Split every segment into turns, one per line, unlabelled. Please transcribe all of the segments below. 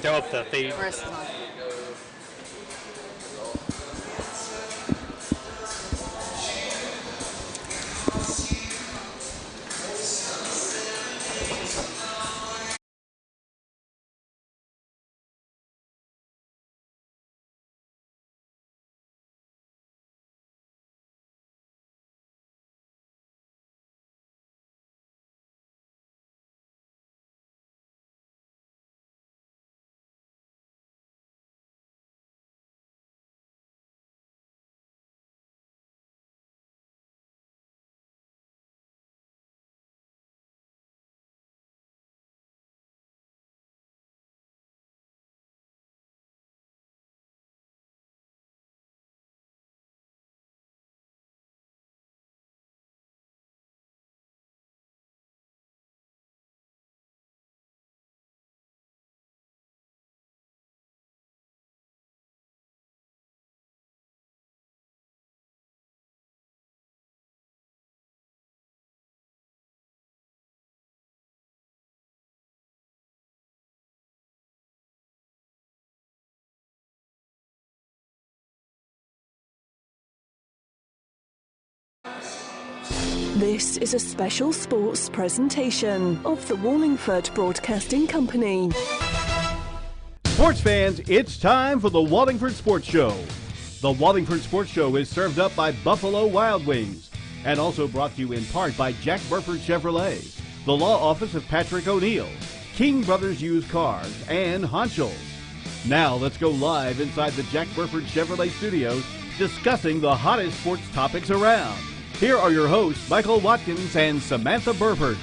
throw up the feed.
This is a special sports presentation of the Wallingford Broadcasting Company.
Sports fans, it's time for the Wallingford Sports Show. The Wallingford Sports Show is served up by Buffalo Wild Wings and also brought to you in part by Jack Burford Chevrolet, the law office of Patrick O'Neill, King Brothers Used Cars, and Honchels. Now let's go live inside the Jack Burford Chevrolet studios discussing the hottest sports topics around. Here are your hosts, Michael Watkins and Samantha Burford.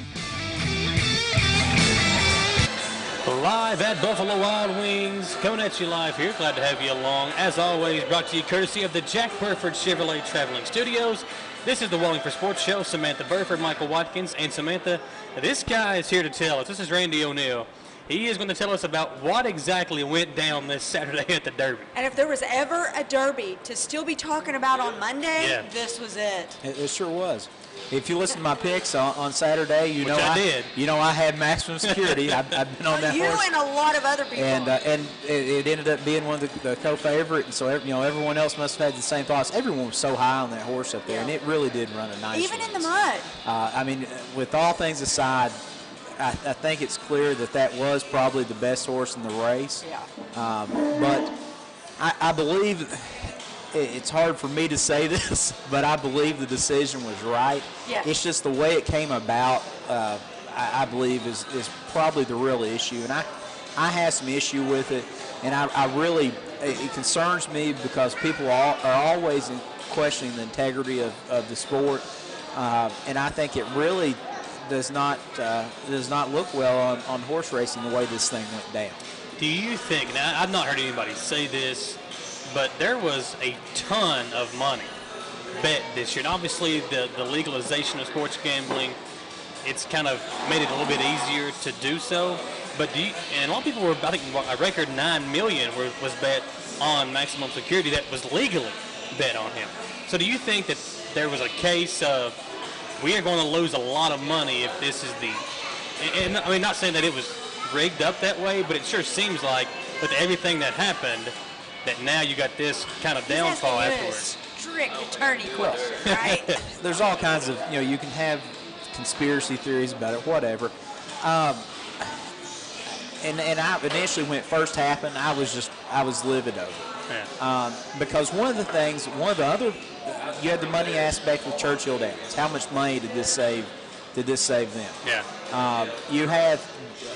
Live at Buffalo Wild Wings, coming at you live here. Glad to have you along. As always, brought to you courtesy of the Jack Burford Chevrolet Traveling Studios. This is the Wallingford Sports Show. Samantha Burford, Michael Watkins, and Samantha, this guy is here to tell us. This is Randy Oneal. He is going to tell us about what exactly went down this Saturday at the Derby.
And if there was ever a Derby to still be talking about on Monday, this was it.
It sure was. If you listen to my picks on Saturday, you know I
did.
You know I had maximum security. I've been on that
you
horse.
and a lot of other people.
And it ended up being one of the co-favorite, and so everyone else must have had the same thoughts. Everyone was so high on that horse up there, and it really did run a nice
Even
race.
in the mud.
I mean, with all things aside, I think it's clear that was probably the best horse in the race.
Yeah.
But I believe it's hard for me to say this, but I believe the decision was right.
Yeah.
It's just the way it came about, I believe, is probably the real issue. And I have some issue with it, and I really, it concerns me because people are always questioning the integrity of the sport. And I think it really does not look well on horse racing the way this thing went down.
Do you think, now I've not heard anybody say this, but there was a ton of money bet this year. And obviously the legalization of sports gambling, it's kind of made it a little bit easier to do so. But and a lot of people were, I think a record $9 million was bet on maximum security that was legally bet on him. So do you think that there was a case of we are going to lose a lot of money if this is and I mean, not saying that it was rigged up that way, but it sure seems like with everything that happened, that now you got this kind of downfall afterwards.
Strict attorney question, right?
There's all kinds of, you can have conspiracy theories about it, whatever. And I initially, when it first happened, I was livid over it.
Yeah.
Because one of the other, you had the money aspect with Churchill Downs. How much money did this save them?
Yeah.
You have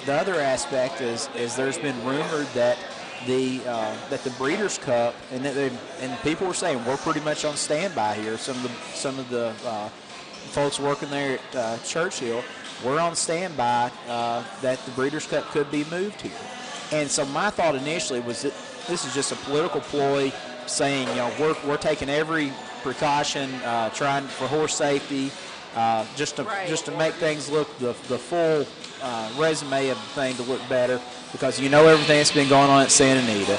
the other aspect is there's been rumored that the Breeders' Cup and people were saying we're pretty much on standby here. Some of the folks working there at Churchill, we're on standby that the Breeders' Cup could be moved here. And so my thought initially was that this is just a political ploy, saying we're taking every precaution, trying for horse safety, just to make things look the full resume of the thing to look better, because everything that's been going on at Santa Anita.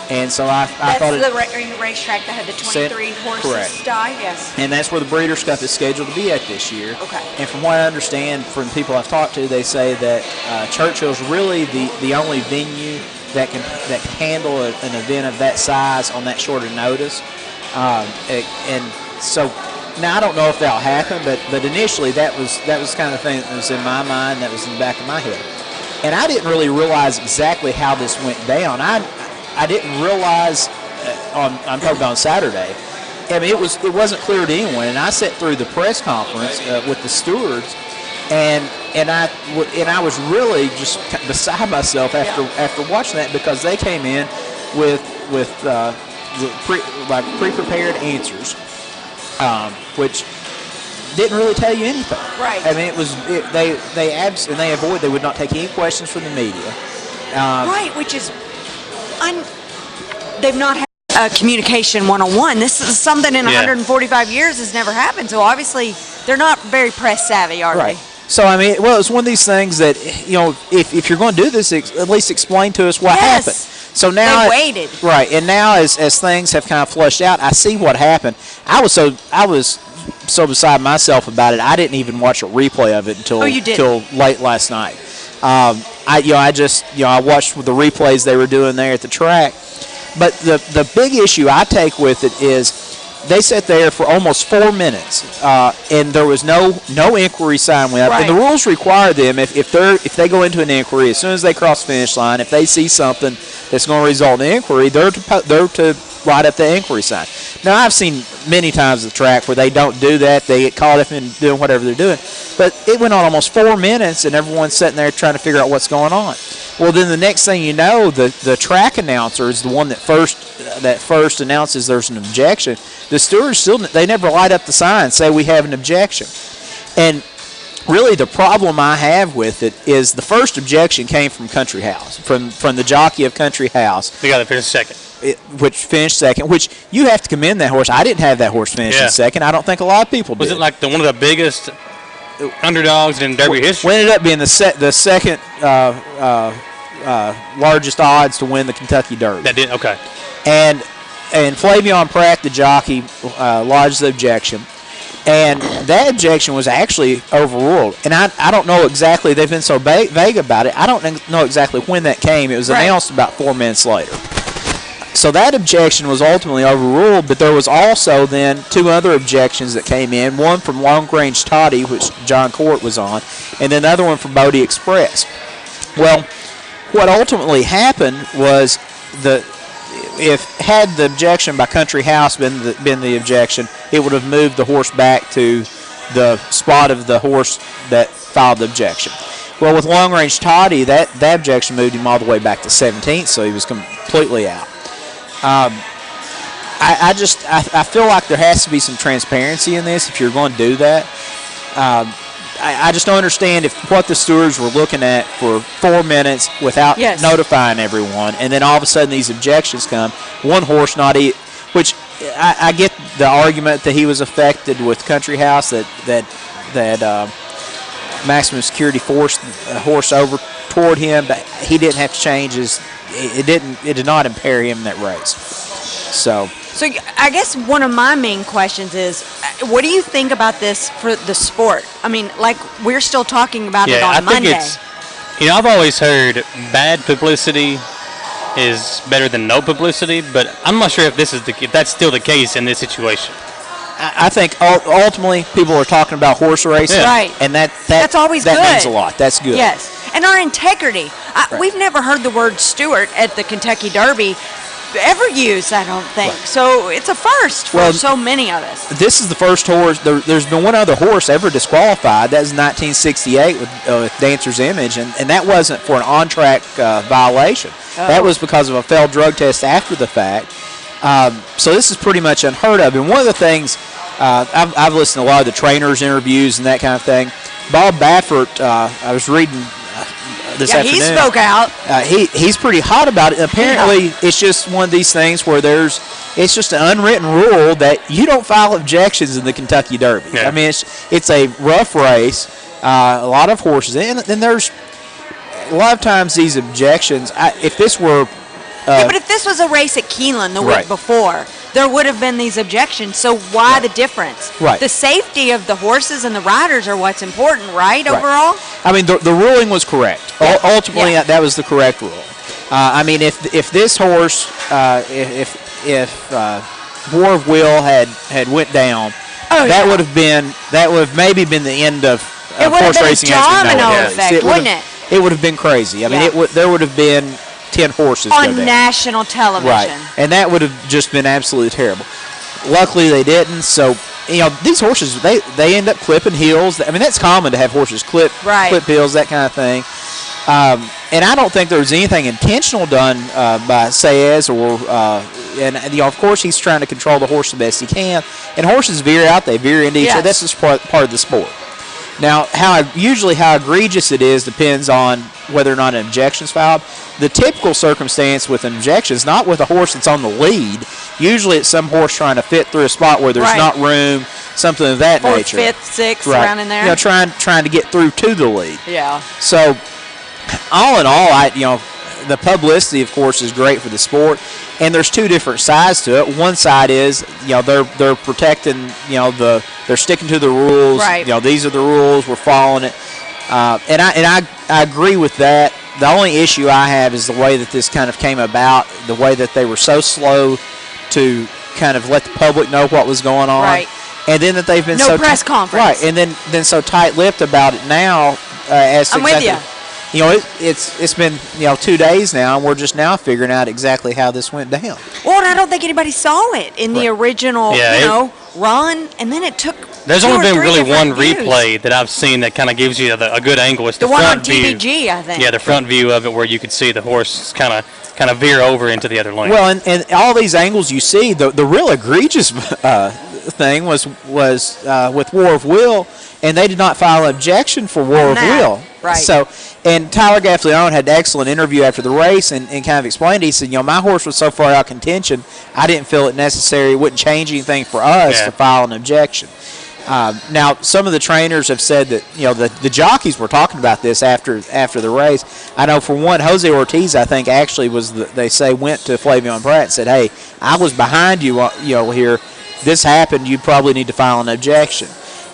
And so I thought
that's the racetrack that had the 23 horses
correct.
die, yes.
And that's where the Breeders' Cup is scheduled to be at this year.
Okay.
And from what I understand from people I've talked to, they say that Churchill's really the only venue that can handle an event of that size on that short of notice. And so now I don't know if that'll happen, but initially that was kind of the thing that was in my mind, that was in the back of my head. And I didn't really realize exactly how this went down. I didn't realize I'm talking about on Saturday. I mean, it wasn't clear to anyone. And I sat through the press conference with the stewards, and I was really just beside myself after watching that, because they came in with pre-prepared answers, which didn't really tell you anything.
Right.
I mean, they would not take any questions from the media.
Right, which is they've not had communication 101. This is something in 145 years has never happened. So obviously they're not very press savvy, are
right.
they?
So, I mean, well, it's one of these things that, if you're going to do this, at least explain to us what happened. So now
they waited.
Right, and now as things have kind of flushed out, I see what happened. I was so beside myself about it, I didn't even watch a replay of it until late last night. I watched the replays they were doing there at the track. But the big issue I take with it is they sat there for almost 4 minutes, and there was no inquiry sign went up.
Right.
And the rules require them, if they go into an inquiry, as soon as they cross the finish line, if they see something that's going to result in inquiry, they're to write up the inquiry sign. Now, I've seen many times at the track where they don't do that. They get caught up in doing whatever they're doing. But it went on almost 4 minutes, and everyone's sitting there trying to figure out what's going on. Well, then the next thing you know, the track announcer is the one that first announces there's an objection. The stewards they never light up the sign and say we have an objection. And really the problem I have with it is the first objection came from Country House, from the jockey of Country House.
We got to finish second.
Which finished second, which you have to commend that horse. I didn't have that horse finish in second. I don't think a lot of people did.
Was it like one of the biggest underdogs in Derby history?
We ended up being the second largest odds to win the Kentucky Derby.
That did, okay.
And Flavion Pratt, the jockey, lodged the objection. And that objection was actually overruled. And I don't know exactly, they've been so vague about it, I don't know exactly when that came. It was announced about 4 minutes later. So that objection was ultimately overruled, but there was also then two other objections that came in, one from Long Range Toddy, which John Court was on, and then another one from Bodie Express. Well, what ultimately happened was had the objection by Country House been the objection, it would have moved the horse back to the spot of the horse that filed the objection. Well, with Long Range Toddy, that objection moved him all the way back to 17th, so he was completely out. I feel like there has to be some transparency in this if you're going to do that. I just don't understand what the stewards were looking at for 4 minutes without notifying everyone, and then all of a sudden these objections come. One horse which I get the argument that he was affected with Country House, that maximum security forced the horse over toward him, but he didn't have to change his. It did not impair him in that race. So
I guess one of my main questions is, what do you think about this for the sport? I mean, like, we're still talking about it on Monday.
I think I've always heard bad publicity is better than no publicity, but I'm not sure if that's still the case in this situation.
I think ultimately people are talking about horse racing,
right?
And
that's always good.
That means a lot. That's good.
Yes, and our integrity. We've never heard the word Stewart at the Kentucky Derby ever used, I don't think. Right. So it's a first for so many of us.
This is the first horse. There's been one other horse ever disqualified. That was 1968 with Dancer's Image, and that wasn't for an on-track violation. Oh. That was because of a failed drug test after the fact. So this is pretty much unheard of. And one of the things, I've listened to a lot of the trainers' interviews and that kind of thing. Bob Baffert, I was reading this afternoon.
He spoke out.
He's pretty hot about it. Apparently, it's just one of these things where it's just an unwritten rule that you don't file objections in the Kentucky Derby. Yeah. I mean, it's a rough race, a lot of horses, and then there's a lot of times these objections. If this were
but if this was a race at Keeneland the week before, there would have been these objections. So why the difference?
Right.
The safety of the horses and the riders are what's important, right, overall?
I mean, the ruling was correct. Yeah. Ultimately, that was the correct rule. I mean, if this horse, if War of Will had went down, that would have maybe been the end of horse racing as we know it.
Effect, wouldn't it?
It would have been crazy. I mean, there would have been 10 horses
on
go down.
national television.
Right, and that would have just been absolutely terrible. Luckily, they didn't. So, these horses, they end up clipping heels. I mean, that's common to have horses clip heels, that kind of thing. And I don't think there was anything intentional done by Saez and of course, he's trying to control the horse the best he can. And horses veer out; they veer into each other. That's just part of the sport. Now, how egregious it is depends on whether or not an objection's filed. The typical circumstance with an objection is not with a horse that's on the lead. Usually it's some horse trying to fit through a spot where there's not room, something of that nature.
4th, 5th, 6th, around in there.
Trying to get through to the lead.
Yeah.
So, all in all, the publicity, of course, is great for the sport. And there's two different sides to it. One side is, they're protecting, they're sticking to the rules.
Right.
These are the rules. We're following it. And I agree with that. The only issue I have is the way that this kind of came about, the way that they were so slow to kind of let the public know what was going on.
Right.
And then that they've been
no press conference.
Right. And then so tight-lipped about it now. As to
I'm with you.
It's been 2 days now, and we're just now figuring out exactly how this went down.
Well, and I don't think anybody saw it in the original, run, and then it took.
There's only been really one replay that I've seen that kind of gives you a good angle. It's the
one
front
on
view.
TVG, I think.
Yeah, the front view of it where you could see the horse kind of veer over into the other lane.
Well, and all these angles you see, the real egregious thing was with War of Will, and they did not file an objection for War of Will.
Right.
So, and Tyler Gaffleone had an excellent interview after the race and kind of explained it. He said, my horse was so far out of contention, I didn't feel it necessary. It wouldn't change anything for us to file an objection. Now, some of the trainers have said that, the jockeys were talking about this after the race. I know, for one, Jose Ortiz, I think, actually went to Flavion Pratt and said, hey, I was behind you, here. This happened. You probably need to file an objection.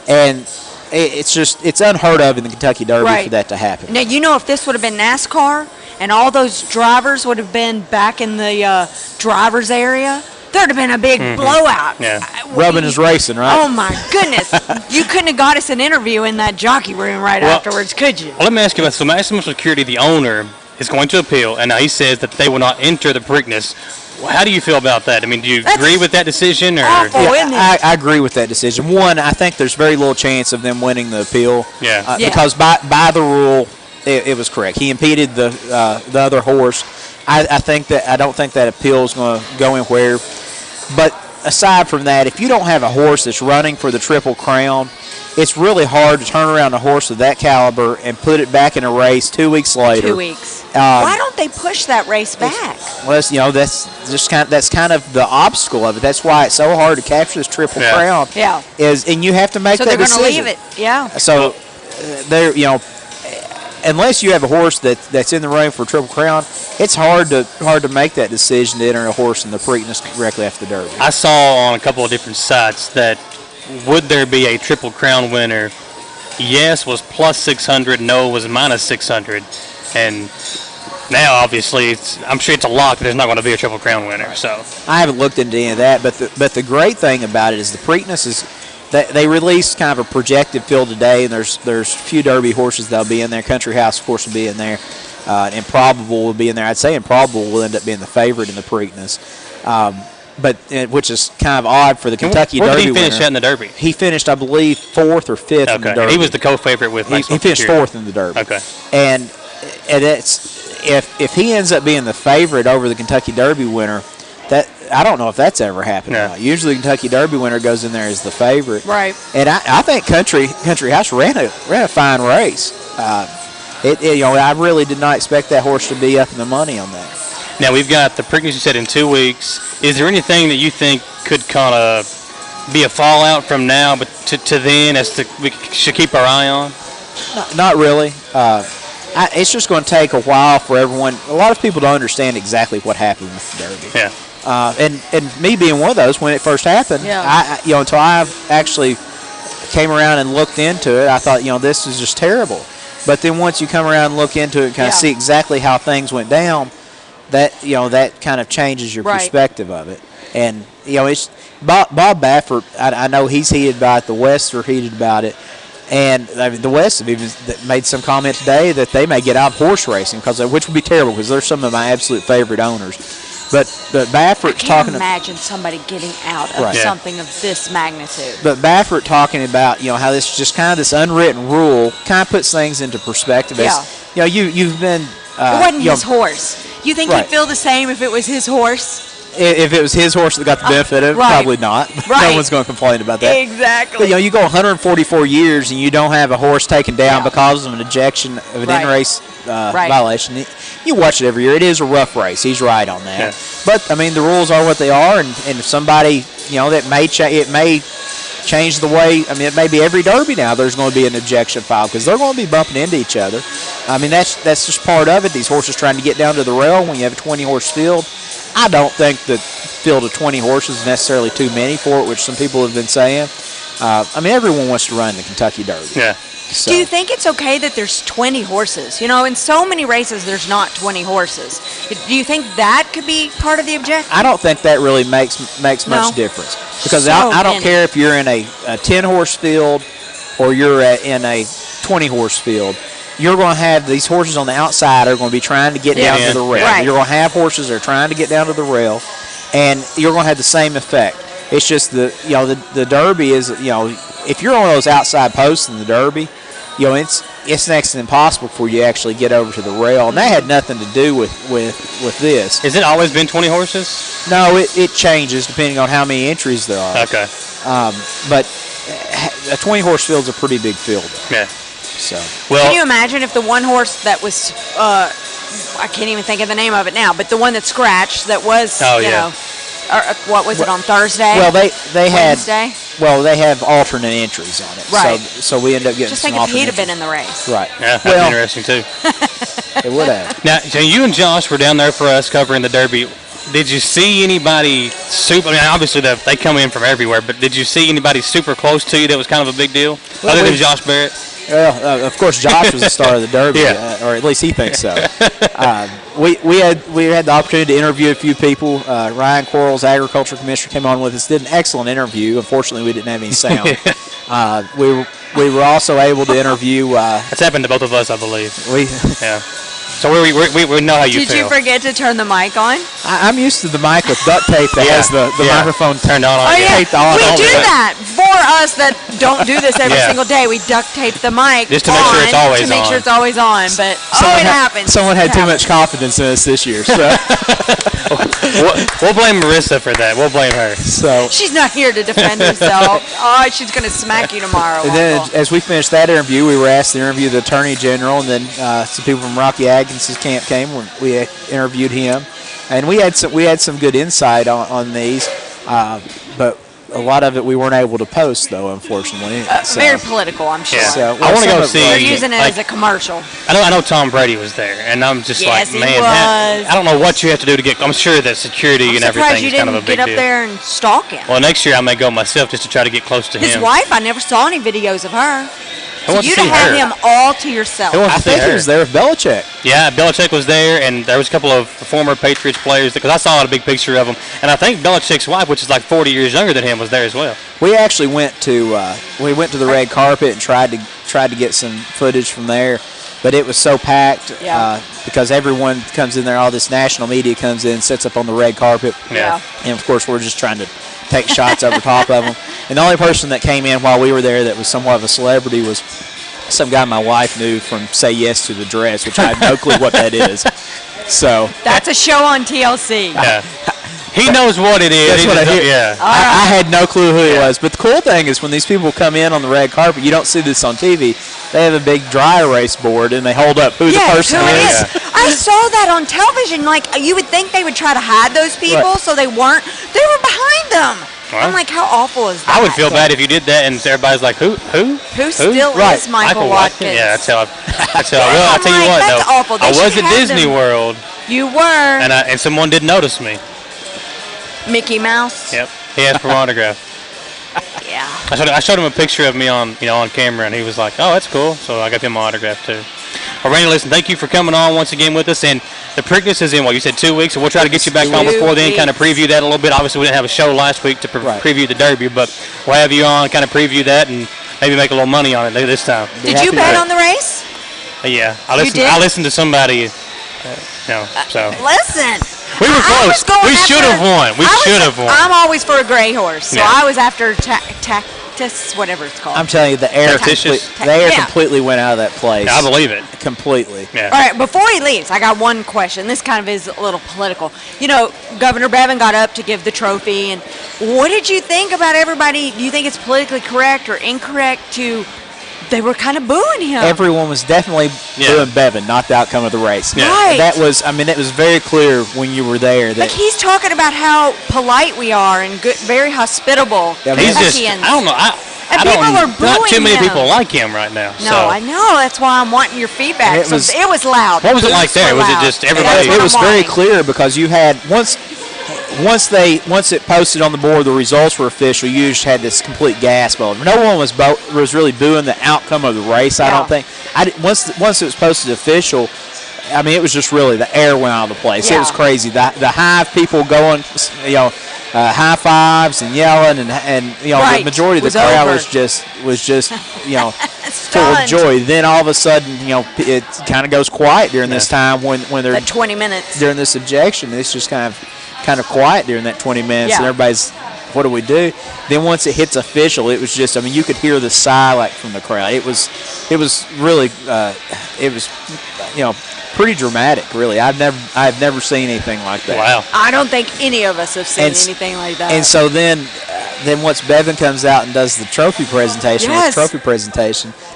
And it's unheard of in the Kentucky Derby for that to happen.
Now, if this would have been NASCAR and all those drivers would have been back in the driver's area, there'd have been a big blowout.
Yeah. Rubbing is racing, right?
Oh, my goodness. You couldn't have got us an interview in that jockey room afterwards, could you?
Well, let me ask you about, so Maximum Security, the owner, is going to appeal, and now he says that they will not enter the Preakness. How do you feel about that? I mean, do you agree with that decision? Or?
Awful, isn't it?
I agree with that decision. One, I think there's very little chance of them winning the appeal.
Yeah.
Because by the rule, it was correct. He impeded the other horse. I don't think that appeal is going to go anywhere. But aside from that, if you don't have a horse that's running for the Triple Crown, it's really hard to turn around a horse of that caliber and put it back in a race 2 weeks later.
2 weeks. Why don't they push that race back?
Well, that's kind of the obstacle of it. That's why it's so hard to capture this Triple Crown.
Yeah.
And you have to make that decision.
So they're going to leave it. Yeah.
So unless you have a horse that's in the running for Triple Crown, it's hard to make that decision to enter a horse in the Preakness directly after the Derby.
I saw on a couple of different sites that would there be a Triple Crown winner? Yes was plus 600, no was minus 600, and now obviously I'm sure it's a lock that there's not going to be a Triple Crown winner. So
I haven't looked into any of that, but the great thing about it is the Preakness is that they released kind of a projected field today, and there's a few Derby horses that'll be in there. Country House, of course, will be in there. Improbable will be in there. I'd say Improbable will end up being the favorite in the Preakness, but which is kind of odd for the Kentucky Derby winner.
Where did he finish at in the Derby?
He finished, I believe, 4th or 5th in the Derby.
He was the co-favorite with Maximum
He finished
Security.
4th in the Derby.
Okay.
And it's if he ends up being the favorite over the Kentucky Derby winner, that I don't know if that's ever happened.
No.
Usually, the Kentucky Derby winner goes in there as the favorite.
Right.
And I think Country House ran a fine race. I really did not expect that horse to be up in the money on that.
Now we've got the Preakness you said in 2 weeks. Is there anything that you think could kind of be a fallout from now, but to then, as to we should keep our eye on?
Not really. It's just going to take a while for everyone. A lot of people don't understand exactly what happened with the Derby.
Yeah.
And me being one of those when it first happened, until I actually came around and looked into it, I thought, this is just terrible. But then once you come around and look into it and kind of see exactly how things went down, that kind of changes your
Right.
perspective of it. And it's Bob Baffert. I know he's heated about it. The West are heated about it. And the West have even made some comment today that they may get out of horse racing which would be terrible because they're some of my absolute favorite owners. But Baffert's
I
talking.
can't imagine somebody getting out of
Right.
something of this magnitude.
But Baffert talking about how this just kind of this unwritten rule kind of puts things into perspective.
Yeah.
You've been.
It wasn't his horse. You think
Right.
he'd feel the same if it was his horse?
If it was his horse that got the benefit of it,
right.
probably not.
Right.
No one's going to complain about that.
Exactly.
But you go 144 years and you don't have a horse taken down
Yeah.
because of an ejection of an
Right.
in-race
Right.
violation. You watch it every year. It is a rough race. He's right on that.
Yeah.
But I mean, the rules are what they are, and if somebody that may it may change the way. I mean, it may be every Derby now. There's going to be an ejection file because they're going to be bumping into each other. I mean, that's just part of it. These horses trying to get down to the rail when you have a 20-horse field. I don't think the field of 20 horses is necessarily too many for it, which some people have been saying. I mean, everyone wants to run the Kentucky Derby.
Yeah.
So.
Do you think it's okay that there's 20 horses? In so many races, there's not 20 horses. Do you think that could be part of the objective?
I don't think that really makes
No.
much difference because
So
I don't
many.
care if you're in a 10-horse field or you're in a 20-horse field. You're going to have these horses on the outside are going to be trying to get down to the rail.
Right.
You're going to have horses that are trying to get down to the rail, and you're going to have the same effect. It's just the Derby is if you're on those outside posts in the Derby, it's next to impossible for you to actually get over to the rail, and that had nothing to do with this.
Has it always been 20 horses?
No, it changes depending on how many entries there are.
Okay.
But a 20-horse field's a pretty big field.
Yeah.
So.
Well,
Can you imagine if the one horse that was, I can't even think of the name of it now, but the one that scratched that was, what was it, on Thursday?
Well, they had.
Wednesday?
Well, they have alternate entries on it.
Right.
So we end up getting
Just
some
think if he'd
alternate
have been
entries.
in the race.
Right.
yeah, that's
Well,
interesting too.
it would have.
Now, so you and Josh were down there for us covering the Derby. Did you see anybody super? I mean, obviously they come in from everywhere, but did you see anybody super close to you that was kind of a big deal,
Well,
other than Josh Barrett?
Well, of course, Josh was the star of the Derby,
Yeah.
or at least he thinks so. We had the opportunity to interview a few people. Ryan Quarles, Agriculture Commissioner, came on with us, did an excellent interview. Unfortunately, we didn't have any sound. We were also able to interview.
That's happened to both of us, I believe. Yeah. So we know how you
Did
feel.
you forget to turn the mic on?
I'm used to the mic with duct tape that has the microphone
turned on.
Oh, yeah.
taped on.
We
all
do
that.
that. For us that don't do this every
Yeah.
single day, we duct tape the mic
Just to make sure it's always
to make
on.
sure it's always on. But, it happens.
Someone had
It
too
happens.
much confidence in us this year. So,
We'll blame Marissa for that. We'll blame her.
She's not here to defend herself. Oh, she's going to smack you tomorrow.
And then
Uncle.
as we finished that interview, we were asked to interview the Attorney General, and then some people from Rocky Atkins' camp came. We interviewed him, and we had some good insight on these, but a lot of it we weren't able to post, though, unfortunately.
Very political, I'm sure.
Yeah.
So,
I want to
some
go
of it
see.
They're
was-
using it
like,
as a commercial.
I know Tom Brady was there, and I'm just
Yes,
like,
he
man,
was.
I don't know what you have to do to get. I'm sure that security
I'm
and
surprised
everything
you
is kind of a
didn't
big
get up
deal.
there and stalk him.
Well, next year I may go myself just to try to get close to
His
him.
wife, I never saw any videos of her.
I
So
want to
you'd
see
have had
her.
him all to yourself.
Who wants
I
to see
think he
her?
was there with Belichick.
Yeah, Belichick was there, and there was a couple of former Patriots players, because I saw a big picture of them, and I think Belichick's wife, which is like 40 years younger than him, was there as well.
We actually went to the red carpet and tried to get some footage from there, but it was so packed because everyone comes in there. All this national media comes in, sits up on the red carpet,
Yeah.
and of course we're just trying to take shots over top of them. And the only person that came in while we were there that was somewhat of a celebrity was some guy my wife knew from Say Yes to the Dress, which I have no clue what that is. So
That's a show on TLC.
Yeah. He knows what it is.
That's
He
what I
just-
hear.
Yeah.
I had no clue who he was. But the cool thing is when these people come in on the red carpet, you don't see this on TV. They have a big dry erase board, and they hold up who the person
who it
is.
I saw that on television. Like, you would think they would try to hide those people,
Right.
so they weren't. They were behind them.
Well,
I'm like, how awful is that?
I would feel bad if you did that and everybody's like, who?
Who still
Right.
is Michael Watkins?
Yeah, that's how I well, I'll
I'm
tell you
like,
what,
that's
though.
awful. They
I was
should
at
have
Disney
them.
World,
You were.
and someone did notice me.
Mickey Mouse.
Yep. He asked for my autograph.
Yeah.
I showed him a picture of me on camera, and he was like, "Oh, that's cool." So I got him my autograph too. Well, Randy, listen, thank you for coming on once again with us. And the Preakness is in, you said 2 weeks, so we'll try to get you back on before then, kind of preview that a little bit. Obviously, we didn't have a show last week to preview the Derby, but we'll have you on, kind of preview that, and maybe make a little money on it this time.
Did you bet on the race?
Yeah. I listened to somebody, so.
Listen.
We were close. We should have won.
I'm always for a gray horse, so
Yeah.
I was after Tactus, whatever it's called.
I'm telling you, the air completely went out of that place.
Yeah, I believe it.
Completely.
Yeah.
All right, before he leaves, I got one question. This kind of is a little political. Governor Bevin got up to give the trophy, and what did you think about everybody? Do you think it's politically correct or incorrect they were kind of booing him?
Everyone was definitely booing Bevin, not the outcome of the race.
Yeah.
Right.
That was, it was very clear when you were there. That
He's talking about how polite we are and good, very hospitable.
Yeah,
He's just,
Kentuckians.
I don't know. Not too many people like him right now.
No, I know. That's why I'm wanting your feedback. It was loud.
What was it like there? Was it just everybody?
It was very clear because you had once it posted on the board, the results were official. You just had this complete gasp over. No one was really booing the outcome of the race. I don't think. Once it was posted official, it was just really the air went out of the place.
Yeah.
It was crazy. The Hive people going, high fives and yelling, and the majority of the crowd was just full of joy. Then all of a sudden, it kind of goes quiet during this time when they're
20 minutes
during this objection. It's just kind of quiet during that 20 minutes, and everybody's, what do we do? Then once it hits official, it was just, you could hear the sigh from the crowd. It was really, pretty dramatic, really. I've never seen anything like that.
Wow.
I don't think any of us have seen anything like that.
And so then once Bevin comes out and does the trophy presentation,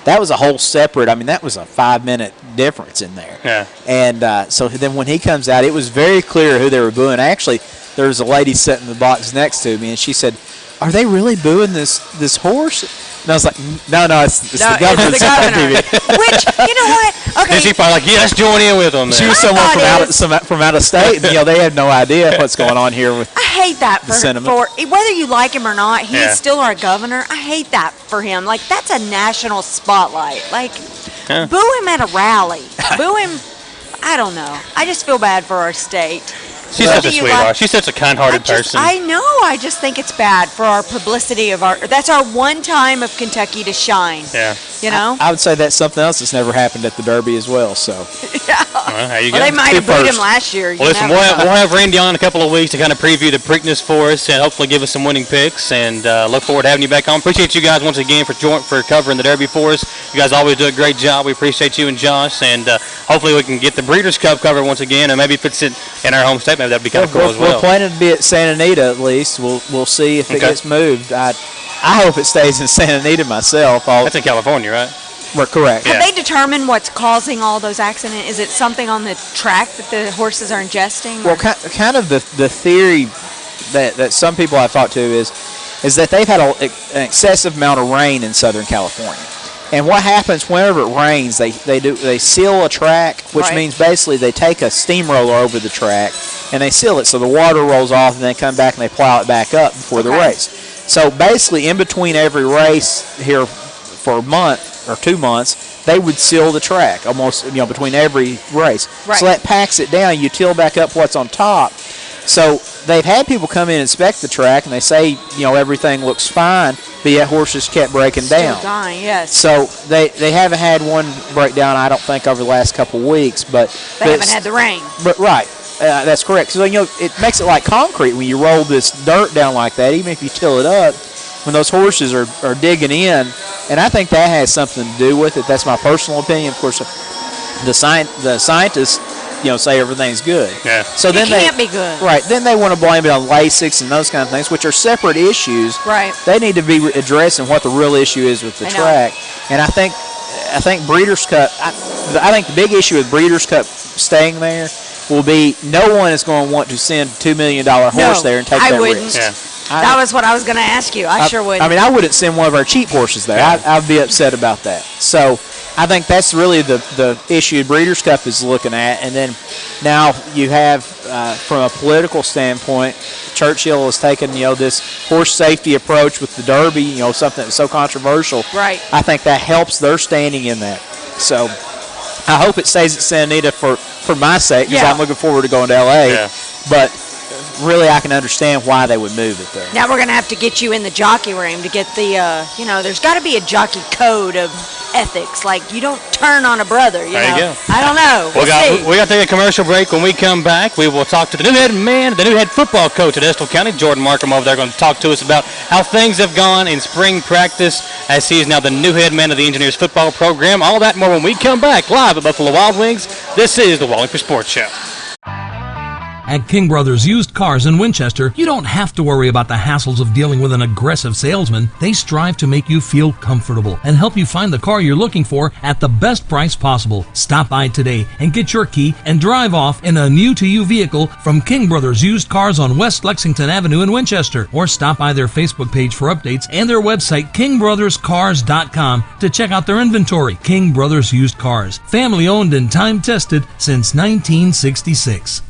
that was a whole separate, that was a 5-minute difference in there.
Yeah.
And so then when he comes out, it was very clear who they were booing. Actually, there was a lady sitting in the box next to me, and she said, "Are they really booing this horse?" And I was like, no, it's the governor.
It's the governor. Which, you know what? Okay.
And she probably like, let's join in with them.
She was someone from out of state, and they had no idea what's going on here with.
I hate that for whether you like him or not. He's still our governor. I hate that for him. Like, that's a national spotlight. Like, boo him at a rally. Boo him. I don't know. I just feel bad for our state.
She's such a sweetheart. She's such a kind-hearted person.
I know. I just think it's bad for our publicity of our. That's our one time of Kentucky to shine.
Yeah.
I would say that's something else that's never happened at the Derby as well. So.
Yeah.
Well, there you go.
They might have booed him last year.
Well, listen, we'll have Randy on in a couple of weeks to kind of preview the Preakness for us and hopefully give us some winning picks. And look forward to having you back on. Appreciate you guys once again for covering the Derby for us. You guys always do a great job. We appreciate you and Josh. And hopefully we can get the Breeders' Cup covered once again. And maybe if it's in our home state, maybe that'd be kind of cool as well.
We're planning to be at Santa Anita at least. We'll see if it gets moved. I hope it stays in Santa Anita myself.
That's in California, right?
We're correct.
Have they determined what's causing all those accidents? Is it something on the track that the horses are ingesting?
Well, kind of the theory that some people I've talked to is that they've had an excessive amount of rain in Southern California. And what happens whenever it rains, they seal a track, which means basically they take a steamroller over the track and they seal it so the water rolls off and they come back and they plow it back up before the race. So basically in between every race here for a month or 2 months, they would seal the track almost between every race.
Right.
So that packs it down. You till back up what's on top. So they've had people come in and inspect the track, and they say, everything looks fine, but yet horses kept breaking down.
Still dying, yes.
So they haven't had one breakdown, I don't think, over the last couple of weeks. But
they haven't had the rain.
But that's correct. So, it makes it like concrete when you roll this dirt down like that, even if you till it up, when those horses are digging in. And I think that has something to do with it. That's my personal opinion. Of course, the scientists say everything's good.
Yeah.
So then
it can't be good.
Right. Then they want to blame it on Lasix and those kind of things, which are separate issues.
Right.
They need to be addressing what the real issue is with the track. And I think Breeders' Cup. I think the big issue with Breeders' Cup staying there will be no one is going to want to send $2 million horse there and take that risk.
Yeah.
That was what I was going to ask you. I sure would.
I wouldn't send one of our cheap horses there.
Yeah.
I'd be upset about that. So I think that's really the issue Breeders' Cup is looking at. And then now you have, from a political standpoint, Churchill has taken, this horse safety approach with the Derby, something that's so controversial.
Right.
I think that helps their standing in that. So I hope it stays at Santa Anita for my sake, because I'm looking forward to going to L.A.
Yeah.
But really, I can understand why they would move it there.
Now we're going to have to get you in the jockey room to get the, there's got to be a jockey code of ethics. Like, you don't turn on a brother, you
there
know.
You go.
I don't know.
We got to take a commercial break. When we come back, we will talk to the new head football coach at Estill County, Jordan Markham over there, going to talk to us about how things have gone in spring practice as he is now the new head man of the Engineers football program. All that and more when we come back live at Buffalo Wild Wings. This is the Wallingford Sports Show.
At King Brothers Used Cars in Winchester, you don't have to worry about the hassles of dealing with an aggressive salesman. They strive to make you feel comfortable and help you find the car you're looking for at the best price possible. Stop by today and get your key and drive off in a new-to-you vehicle from King Brothers Used Cars on West Lexington Avenue in Winchester, or stop by their Facebook page for updates and their website, kingbrotherscars.com, to check out their inventory. King Brothers Used Cars, family-owned and time-tested since 1966.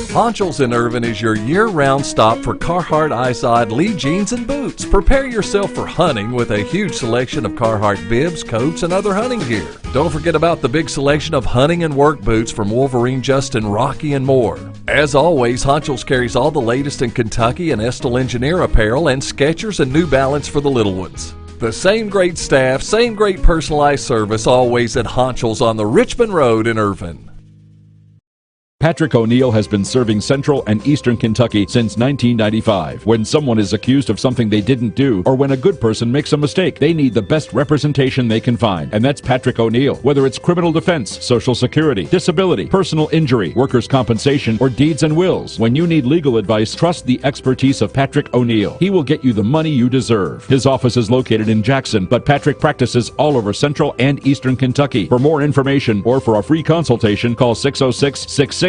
Honchels in Irvin is your year-round stop for Carhartt Eyeside Lee jeans and boots. Prepare yourself for hunting with a huge selection of Carhartt bibs, coats, and other hunting gear. Don't forget about the big selection of hunting and work boots from Wolverine, Justin, Rocky, and more. As always, Honchels carries all the latest in Kentucky and Estill Engineer apparel and Skechers and New Balance for the little ones. The same great staff, same great personalized service always at Honchels on the Richmond Road in Irvin.
Patrick Oneal has been serving Central and Eastern Kentucky since 1995. When someone is accused of something they didn't do, or when a good person makes a mistake, they need the best representation they can find. And that's Patrick Oneal. Whether it's criminal defense, Social Security, disability, personal injury, workers' compensation, or deeds and wills, when you need legal advice, trust the expertise of Patrick Oneal. He will get you the money you deserve. His office is located in Jackson, but Patrick practices all over Central and Eastern Kentucky. For more information or for a free consultation, call 606-666-2990.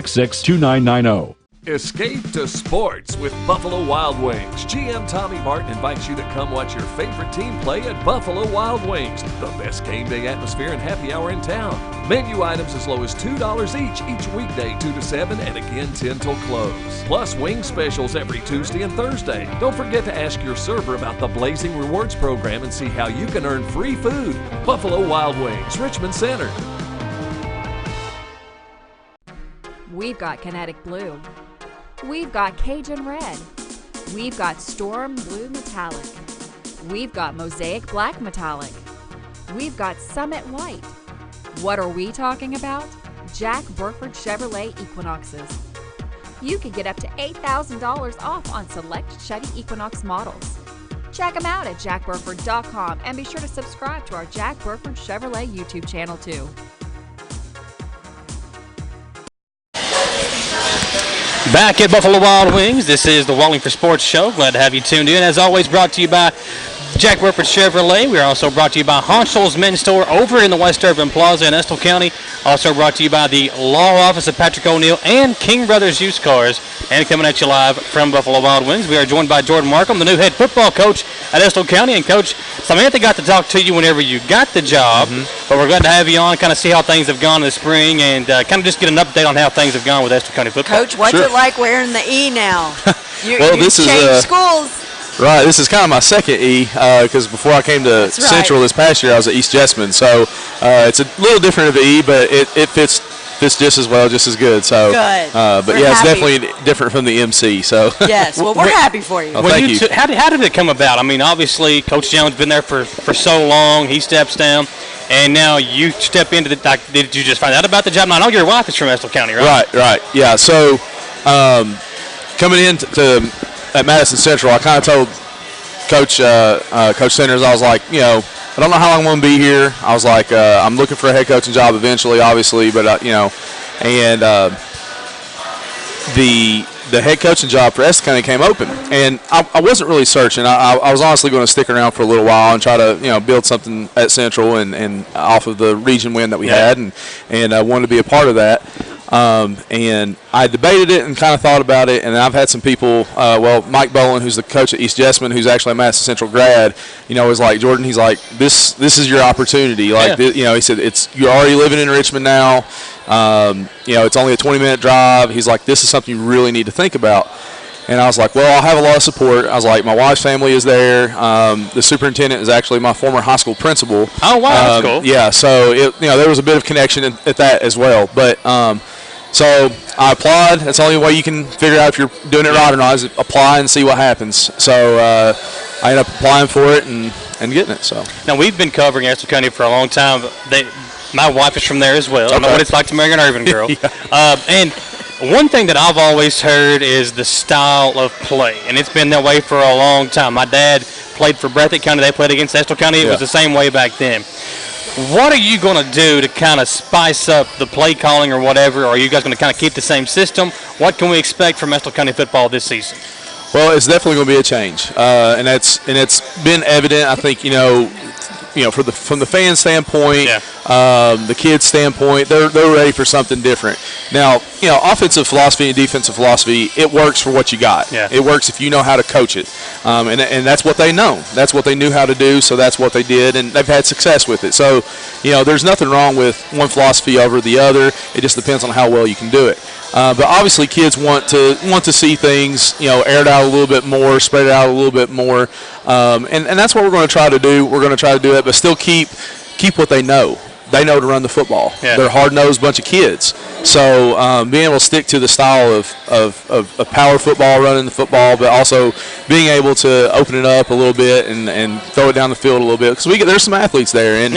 Escape to sports with Buffalo Wild Wings. GM Tommy Martin invites you to come watch your favorite team play at Buffalo Wild Wings, the best game day atmosphere and happy hour in town. Menu items as low as $2 each weekday 2 to 7 and again 10 till close. Plus wing specials every Tuesday and Thursday. Don't forget to ask your server about the Blazing Rewards program and see how you can earn free food. Buffalo Wild Wings, Richmond Center.
We've got Kinetic Blue. We've got Cajun Red. We've got Storm Blue Metallic. We've got Mosaic Black Metallic. We've got Summit White. What are we talking about? Jack Burford Chevrolet Equinoxes. You can get up to $8,000 off on select Chevy Equinox models. Check them out at jackburford.com and be sure to subscribe to our Jack Burford Chevrolet YouTube channel too.
Back at Buffalo Wild Wings, this is the Wallingford Sports Show. Glad to have you tuned in. As always, brought to you by Jack Burford Chevrolet. We are also brought to you by Honchels Men's Store over in the West Urban Plaza in Estill County. Also brought to you by the Law Office of Patrick Oneal and King Brothers Used Cars. And coming at you live from Buffalo Wild Wings, we are joined by Jordan Markham, the new head football coach at Estill County. And, Coach, Samantha got to talk to you whenever you got the job, but we're glad to have you on, kind of see how things have gone this spring, and kind of just get an update on how things have gone with Estill County football.
Coach, what's it like wearing the E now?
This
changed
is
schools.
Right, this is kind of my second E, because before I came to Central this past year, I was at East Jessamine. So it's a little different of the E, but it fits just as well, just as good. So,
good.
But it's definitely different from the MC. So
yes, well, we're happy for you.
Oh, thank you.
How did it come about? I mean, obviously, Coach Jones been there for so long. He steps down, and now you step into the. Like, did you just find out about the job? Now, I know your wife is from Estill County, right?
Right. Yeah. So coming in at Madison Central, I kind of told Coach Sanders, I was like, I don't know how long I'm going to be here. I was like, I'm looking for a head coaching job eventually, obviously, but and the head coaching job for Estill County came open, and I wasn't really searching. I was honestly going to stick around for a little while and try to build something at Central and off of the region win that we had, and wanted to be a part of that. And I debated it and kind of thought about it, and I've had some people, Mike Bowen, who's the coach at East Jessamine, who's actually a Madison Central grad, was like, Jordan, he's like, this is your opportunity. Like, he said, you're already living in Richmond now. It's only a 20-minute drive. He's like, this is something you really need to think about. And I was like, well, I'll have a lot of support. I was like, my wife's family is there. The superintendent is actually my former high school principal.
Oh, wow, that's cool.
Yeah, so there was a bit of connection at that as well. But so I applied. That's the only way you can figure out if you're doing it right or not, is apply and see what happens. So I ended up applying for it and getting it. So
now we've been covering Estill County for a long time. My wife is from there as well. I know what it's like to marry an Irvin girl. And one thing that I've always heard is the style of play, and it's been that way for a long time. My dad played for Breathitt County. They played against Estill County. It was the same way back then. What are you going to do to kind of spice up the play calling or whatever? Or are you guys going to kind of keep the same system? What can we expect from Estill County football this season?
Well, it's definitely going to be a change, and it's been evident. I think from the fan standpoint, the kids' standpoint, they're ready for something different. Now, offensive philosophy and defensive philosophy, it works for what you got.
Yeah.
It works if you know how to coach it, and that's what they know. That's what they knew how to do, so that's what they did, and they've had success with it. So, there's nothing wrong with one philosophy over the other. It just depends on how well you can do it. But obviously, kids want to see things, aired out a little bit more, spread it out a little bit more, and that's what we're going to try to do. We're going to try to do that, but still keep what they know. They know to run the football.
Yeah.
They're a hard-nosed bunch of kids. So being able to stick to the style of power football, running the football, but also being able to open it up a little bit and throw it down the field a little bit, because there's some athletes there, and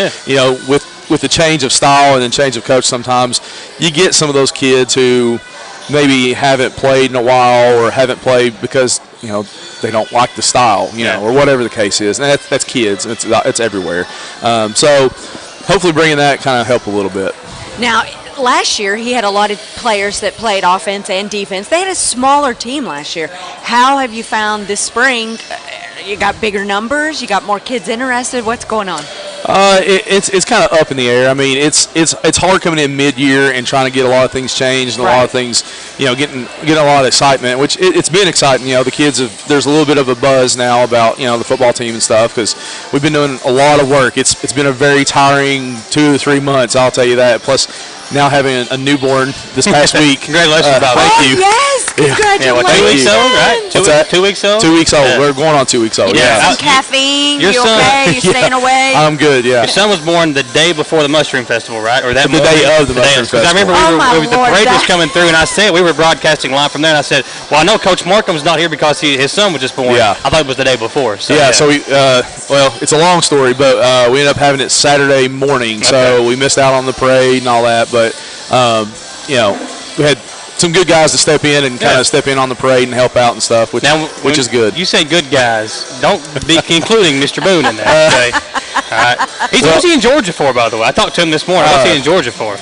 with the change of style and then change of coach, sometimes you get some of those kids who maybe haven't played in a while or haven't played because they don't like the style, or whatever the case is. And that's kids. It's everywhere. So hopefully bringing that kind of help a little bit.
Now, last year he had a lot of players that played offense and defense. They had a smaller team last year. How have you found this spring? You got bigger numbers? You got more kids interested? What's going on?
It's kind of up in the air. I mean, it's hard coming in mid-year and trying to get a lot of things changed and a lot of things, getting a lot of excitement, which it's been exciting. The kids there's a little bit of a buzz now about the football team and stuff, because we've been doing a lot of work. It's been a very tiring 2 to 3 months, I'll tell you that. Plus, now having a newborn this past week.
Congratulations, Bob.
Thank you.
Yes, congratulations.
Yeah, 2 weeks old, right?
What's that?
2 weeks old?
2 weeks old. Yeah. We're going on 2 weeks old.
Yeah.
Some caffeine.
Your
You
son-
okay? You staying away?
I'm good, yeah.
Your son was born the day before the Mushroom Festival, right? Or that
The day of the Mushroom Festival.
I remember the
Lord,
parade was coming through, and I said, we were broadcasting live from there, and I said, well, I know Coach Markham's not here because his son was just born.
Yeah.
I thought it was the day before. So,
So we, it's a long story, but we ended up having it Saturday morning, so we missed out on the parade and all that, but, we had some good guys to step in and kind of step in on the parade and help out and stuff, which is good.
You say good guys, don't be including Mr. Boone in there. Okay? All right. What's he in Georgia for, by the way? I talked to him this morning. What's he in Georgia for?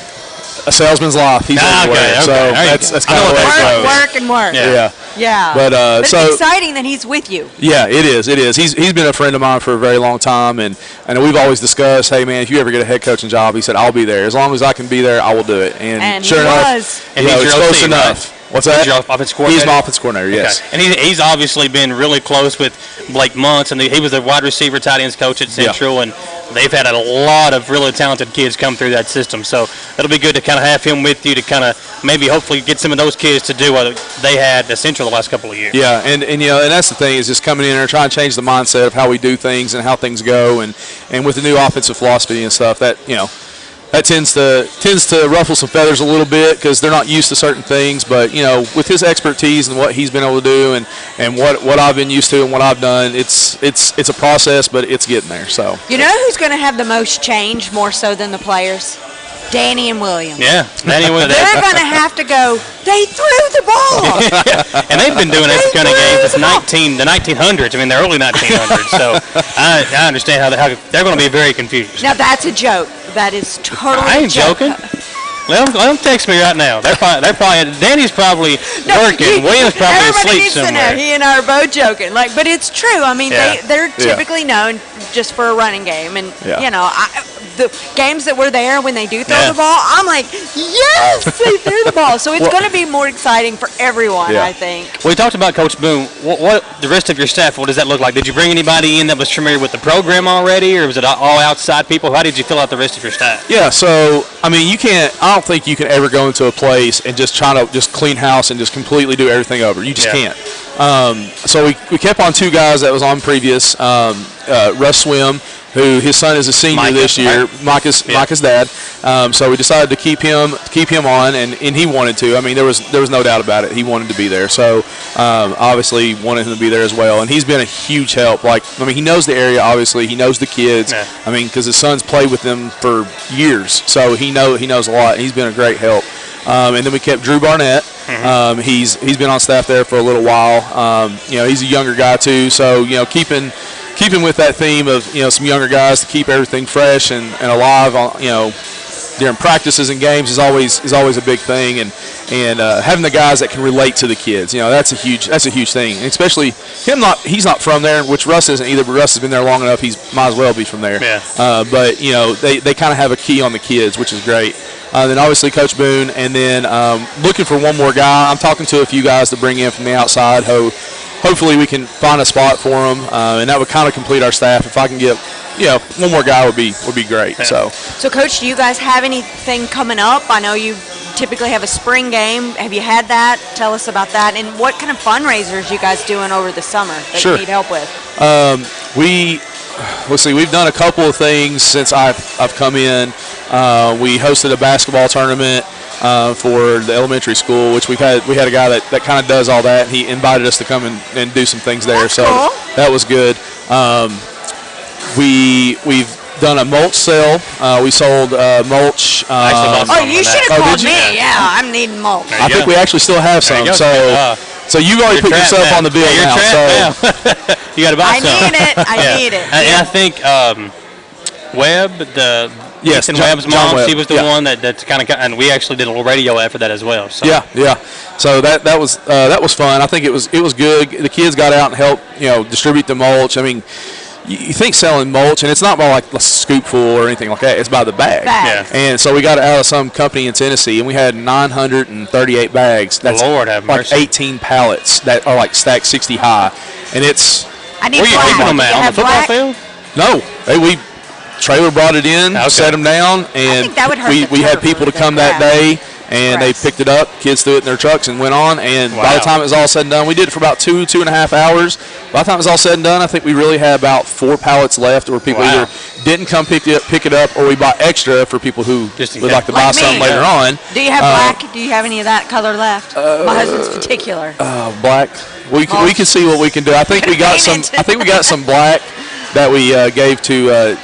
A salesman's life. He's everywhere. So that's kind of what
Work and work. Yeah.
But
it's exciting that he's with you.
Yeah, it is. He's been a friend of mine for a very long time, and we've always discussed, hey man, if you ever get a head coaching job, he said, I'll be there. As long as I can be there, I will do it. And sure enough,
and he's
it's close enough.
Right?
What's that?
He's your offensive coordinator?
He's my offensive coordinator, yes.
Okay. And he's obviously been really close with Blake Muntz, and he was the wide receiver tight ends coach at Central, and they've had a lot of really talented kids come through that system. So it'll be good to kind of have him with you to kind of maybe hopefully get some of those kids to do what they had at Central the last couple of years.
Yeah, and that's the thing, is just coming in there and trying to change the mindset of how we do things and how things go, and with the new offensive philosophy and stuff, that that tends to ruffle some feathers a little bit because they're not used to certain things. But with his expertise and what he's been able to do, and what I've been used to and what I've done, it's a process, but it's getting there. So
who's going to have the most change more so than the players? Danny and William.
Yeah, Danny and William.
They're going to have to go, they threw the ball.
And they've been doing Estill County games since the 1900s. I mean, the early 1900s. So I understand how they're going to be very confused.
Now, that's a joke. That is totally
I ain't joking. Let them text me right now. They're probably Danny's probably working. William's probably asleep somewhere.
He and I are both joking. But it's true. I mean, they're typically known just for a running game, and the games that were there when they do throw the ball, I'm like, yes, they threw the ball. So it's going to be more exciting for everyone, I think.
We talked about Coach Boone. What the rest of your staff? What does that look like? Did you bring anybody in that was familiar with the program already, or was it all outside people? How did you fill out the rest of your staff?
Yeah. So I mean, I don't think you can ever go into a place and just try to just clean house and just completely do everything over. You just can't. So we kept on 2 guys that was on previous. Russ Swim, who his son is a senior this year. Micah's dad. So we decided to keep him on, and he wanted to. I mean, there was no doubt about it. He wanted to be there. So obviously wanted him to be there as well. And he's been a huge help. He knows the area. Obviously, he knows the kids. Yeah. I mean, because his son's played with them for years, so he knows a lot. He's been a great help. And then we kept Drew Barnett. Mm-hmm. He's been on staff there for a little while. He's a younger guy too. So keeping with that theme of some younger guys to keep everything fresh and alive during practices and games is always a big thing, and having the guys that can relate to the kids, that's a huge thing, and especially he's not from there, which Russ isn't either, but Russ has been there long enough, he might as well be from there. Yeah. But they kind of have a key on the kids, which is great. Then obviously Coach Boone, and then looking for one more guy. I'm talking to a few guys to bring in from the outside. Hopefully we can find a spot for them, and that would kind of complete our staff. If I can get, one more guy would be great. Yeah.
So, Coach, do you guys have anything coming up? I know you typically have a spring game. Have you had that? Tell us about that. And what kind of fundraisers you guys doing over the summer that you need help with?
We've done a couple of things since I've come in. We hosted a basketball tournament for the elementary school, which we had a guy that kind of does all that, and he invited us to come and do some things there. That's cool. That was good. We've done a mulch sale. We sold mulch.
You should have called me. Yeah, I'm needing mulch.
I think we actually still have some. So you already put yourself on the bill now.
You got to buy some.
I need it.
And I think Webb,
Yes,
Webb's mom. Webb. She was the one that's kind of, and we actually did a little radio after that as well. So.
Yeah. So that was fun. I think it was good. The kids got out and helped distribute the mulch. I mean, you think selling mulch, and it's not by like a scoopful or anything like that. It's by the bag.
Yeah.
And so we got it out of some company in Tennessee, and we had 938 bags. That's
Lord have mercy.
18 pallets that are like stacked 60 high, and it's.
I need
where you keeping them at? On the football field?
No, we trailer brought it in, set them down, and we had people to come that day, and they picked it up. Kids threw it in their trucks and went on. And by the time it was all said and done, we did it for about 2.5 hours. By the time it was all said and done, I think we really had about 4 pallets left, where people either didn't come pick it up, or we bought extra for people who would like to buy some later on.
Do you have black? Do you have any of that color left? My husband's particular.
Black. We can see what we can do. I think we got some. I think we got some black that we gave to.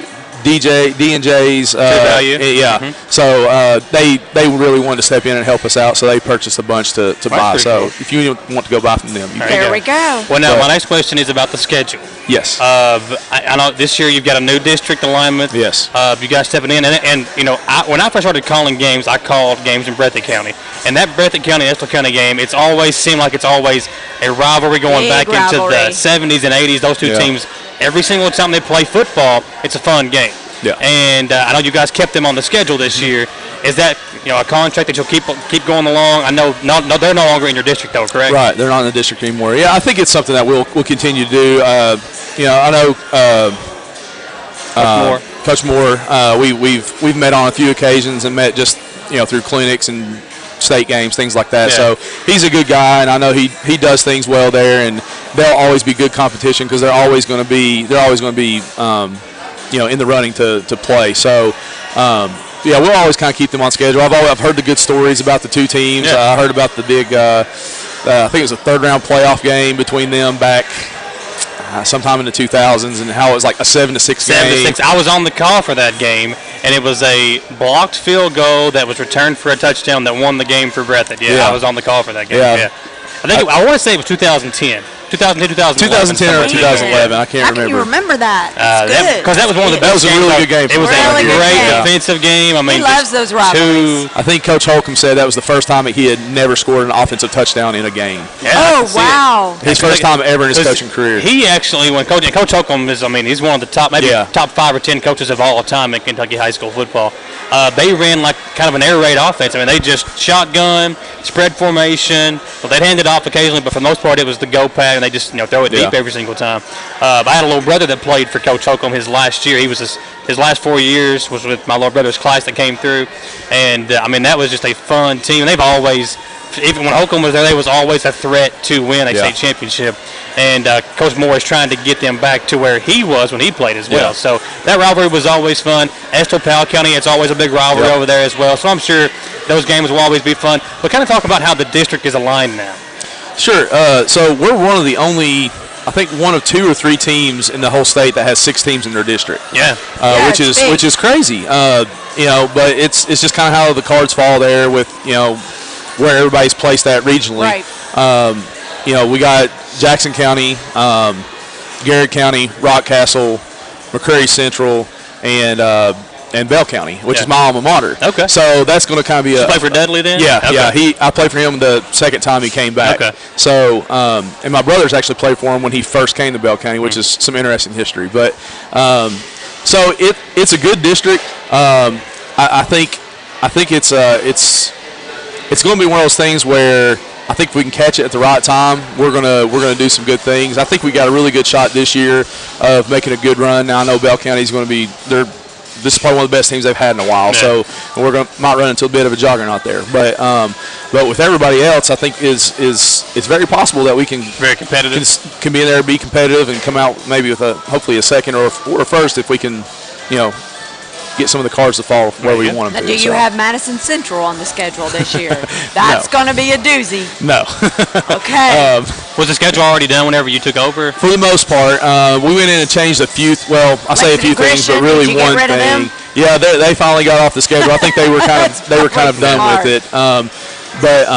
D&J's, yeah. Mm-hmm. So they really wanted to step in and help us out, so they purchased a bunch to buy. So if you want to go buy from them,
there we go.
Well, now my next question is about the schedule.
Yes.
I know this year you've got a new district alignment.
Yes.
You guys stepping in, and when I first started calling games, I called games in Breathitt County, and that Breathitt County Estill County game, it's always seemed like it's always a rivalry going back into the 70s and 80s. Those two teams. Every single time they play football, it's a fun game.
Yeah.
And I know you guys kept them on the schedule this year. Is that a contract that you'll keep going along? I know they're no longer in your district though, correct?
Right, they're not in the district anymore. Yeah, I think it's something that we'll continue to do. I know Coach Moore. We've met on a few occasions and met just through clinics and state games, things like that. Yeah. So he's a good guy, and I know he does things well there, and they'll always be good competition because they're always going to be in the running to play. So we'll always kind of keep them on schedule. I've heard the good stories about the two teams. I heard about the big I think it was a 3rd round playoff game between them back sometime in the 2000s, and how it was like a 7-6 game.
7-6. I was on the call for that game, and it was a blocked field goal that was returned for a touchdown that won the game for Breathitt. I was on the call for that game. Yeah. I want to say it was 2010. 2010
or 2011. I can't remember.
How can you remember that?
Because that was one of the best.
That was a really good game.
It was a great defensive game. I mean,
he loves those rivalries.
I think Coach Holcomb said that was the first time he had never scored an offensive touchdown in a game.
Yeah, wow!
His first time ever in his coaching career.
He actually, Coach Holcomb is, he's one of the top, top 5 or 10 coaches of all time in Kentucky high school football. They ran like kind of an air raid offense. They just shotgun, spread formation. Well, they'd hand it off occasionally, but for the most part, it was the go pack. And they just throw it deep every single time. I had a little brother that played for Coach Holcomb his last year. He was his last 4 years was with my little brother's class that came through, and that was just a fun team. And they've always, even when Holcomb was there, they was always a threat to win a state championship. And Coach Moore is trying to get them back to where he was when he played as well. So that rivalry was always fun. Estill County, it's always a big rivalry over there as well. So I'm sure those games will always be fun. But kind of talk about how the district is aligned now.
Sure. So we're one of the only, I think, one of 2 or 3 teams in the whole state that has 6 teams in their district.
Yeah.
Which is crazy. But it's just kind of how the cards fall there with where everybody's placed at regionally.
Right.
We got Jackson County, Garrett County, Rockcastle, McCreary Central, and Bell County, which is my alma mater.
Okay.
So that's going to kind of be
Did you play for Dudley then?
Yeah, I played for him the second time he came back.
Okay.
So, and my brothers actually played for him when he first came to Bell County, which is some interesting history. But so it's a good district. I think it's going to be one of those things where I think if we can catch it at the right time, we're gonna do some good things. I think we got a really good shot this year of making a good run. Now I know Bell County's going to be this is probably one of the best teams they've had in a while. Yeah. So might run into a bit of a juggernaut there. But with everybody else, I think it's very possible that we can
very competitive
can be in there, be competitive, and come out maybe with hopefully a second or a first if we can get some of the cards to fall where we want them to.
Do you have Madison Central on the schedule this year? That's going to be a doozy.
No.
Okay.
Was the schedule already done whenever you took over?
For the most part. We went in and changed a few, I say a few things, but really one thing. Yeah, they finally got off the schedule. I think they were kind of done with it. But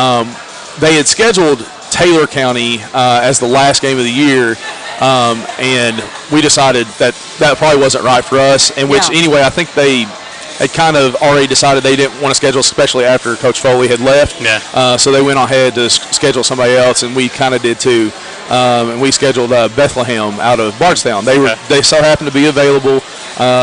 they had scheduled Taylor County as the last game of the year. And we decided that probably wasn't right for us, and which anyway, I think they had kind of already decided they didn't want to schedule, especially after Coach Foley had left.
Yeah.
So they went ahead to schedule somebody else, and we kind of did too. And we scheduled Bethlehem out of Bardstown. They so happened to be available,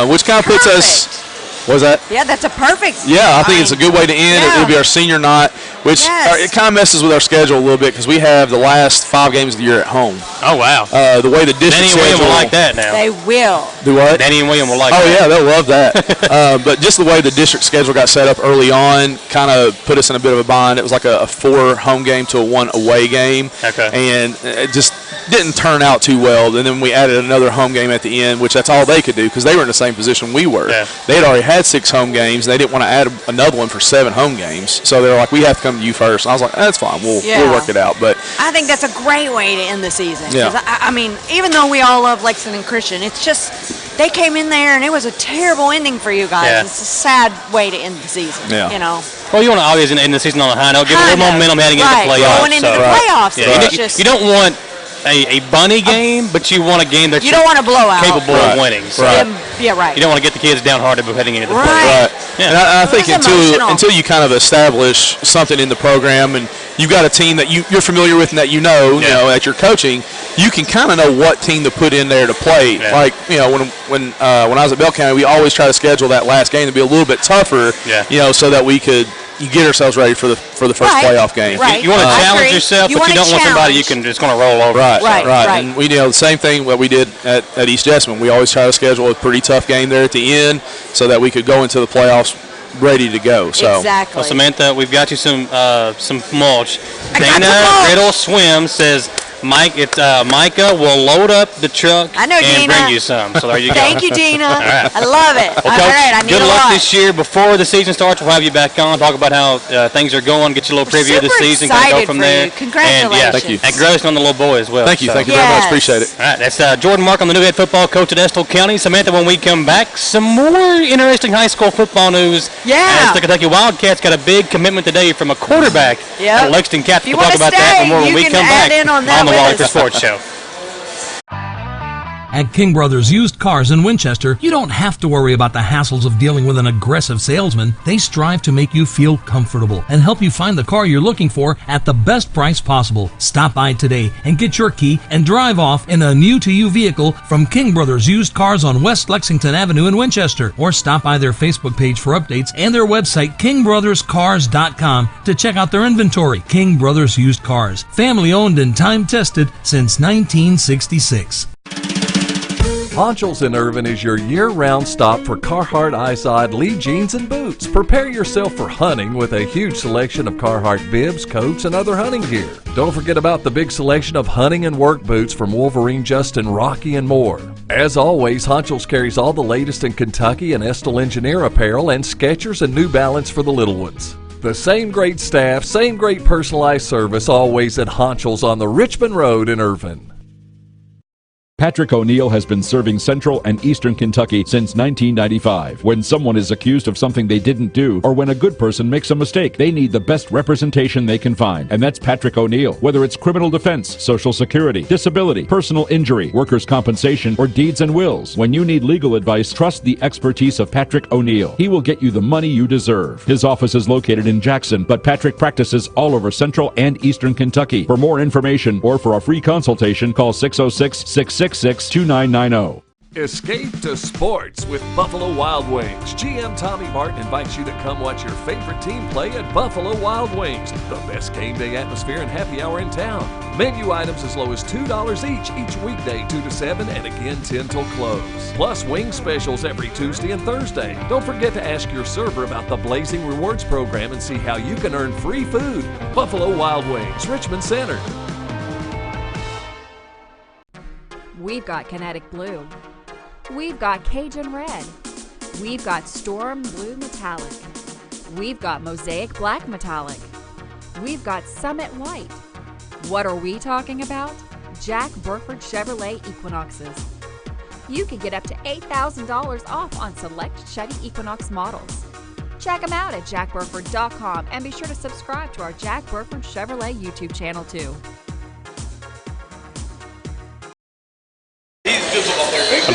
which kind of puts us. Was that?
Yeah, that's a perfect.
Yeah, I think it's a good way to end.
Yeah.
It'll be our senior night, which it kind of messes with our schedule a little bit because we have the last 5 games of the year at home.
Oh, wow.
The way the district
Danny and William will like that now.
They will.
Do what?
Danny and William will like that.
Oh, yeah, they'll love that. But just the way the district schedule got set up early on kind of put us in a bit of a bind. It was like a 4 home game to a 1 away game.
Okay.
And it just didn't turn out too well. And then we added another home game at the end, which that's all they could do because they were in the same position we were.
Yeah.
They had already had 6 home games. And they didn't want to add another one for 7 home games. So they were like, we have to come to you first. And I was like, that's fine. We'll work it out. But
I think that's a great way to end the season.
Yeah.
I mean, even though we all love Lexington Christian, it's just they came in there and it was a terrible ending for you guys.
Yeah.
It's a sad way to end the season.
Yeah.
Well, you want to always end the season on a high note, give a little momentum heading into the playoffs.
Going into the playoffs.
Yeah. You don't want a bunny game, but you want a game that
you don't want to blow out.
Capable of winning. So
Yeah, right.
You don't want to get the kids downhearted heading into the playoffs.
Right.
Yeah.
And I think until you kind of establish something in the program and you've got a team that you're familiar with and that you know that you're coaching, you can kind of know what team to put in there to play.
Yeah.
Like when I was at Bell County, we always try to schedule that last game to be a little bit tougher.
Yeah.
So that we could get ourselves ready for the first playoff game.
Right.
You want to challenge yourself, but you don't want somebody you can just going to roll over.
Right. And we the same thing what we did at East Jessamine. We always try to schedule a pretty tough game there at the end so that we could go into the playoffs ready to go. So
exactly.
Well, Samantha, we've got you some mulch. Dana Riddle Swim says Micah will load up the truck and bring you some. So there you go.
Thank you, Dina.
All right.
I love it.
Well, Coach, I need good luck this year. Before the season starts, we'll have you back on, talk about how things are going, get you a little preview of the season, kind of go from there.
Congratulations.
Thank you.
And congratulations on the little boy as well.
Thank you very much. Appreciate it.
All right, that's Jordan Mark on the new head football coach at Estill County. Samantha, when we come back, some more interesting high school football news.
Yeah.
As the Kentucky Wildcats got a big commitment today from a quarterback at Lexington Catholic. We'll talk about that and more when we come back on the Wallingford Sports Show.
At King Brothers Used Cars in Winchester, you don't have to worry about the hassles of dealing with an aggressive salesman. They strive to make you feel comfortable and help you find the car you're looking for at the best price possible. Stop by today and get your key and drive off in a new-to-you vehicle from King Brothers Used Cars on West Lexington Avenue in Winchester, or stop by their Facebook page for updates and their website, kingbrotherscars.com, to check out their inventory. King Brothers Used Cars, family-owned and time-tested since 1966.
Honchels in Irvin is your year-round stop for Carhartt Eyeside Lee jeans and boots. Prepare yourself for hunting with a huge selection of Carhartt bibs, coats, and other hunting gear. Don't forget about the big selection of hunting and work boots from Wolverine, Justin, Rocky, and more. As always, Honchels carries all the latest in Kentucky and Estill Engineer apparel and Skechers and New Balance for the little ones. The same great staff, same great personalized service always at Honchels on the Richmond Road in Irvin.
Patrick Oneal has been serving Central and Eastern Kentucky since 1995. When someone is accused of something they didn't do, or when a good person makes a mistake, they need the best representation they can find. And that's Patrick Oneal. Whether it's criminal defense, Social Security, disability, personal injury, workers' compensation, or deeds and wills, when you need legal advice, trust the expertise of Patrick Oneal. He will get you the money you deserve. His office is located in Jackson, but Patrick practices all over Central and Eastern Kentucky. For more information or for a free consultation, call 606-666-2990.
Escape to sports with Buffalo Wild Wings. GM Tommy Martin invites you to come watch your favorite team play at Buffalo Wild Wings, the best game day atmosphere and happy hour in town. Menu items as low as $2 each weekday 2 to 7 and again 10 till close. Plus wing specials every Tuesday and Thursday. Don't forget to ask your server about the Blazing Rewards program and see how you can earn free food. Buffalo Wild Wings, Richmond Center.
We've got Kinetic Blue. We've got Cajun Red. We've got Storm Blue Metallic. We've got Mosaic Black Metallic. We've got Summit White. What are we talking about? Jack Burford Chevrolet Equinoxes. You can get up to $8,000 off on select Chevy Equinox models. Check them out at jackburford.com and be sure to subscribe to our Jack Burford Chevrolet YouTube channel too.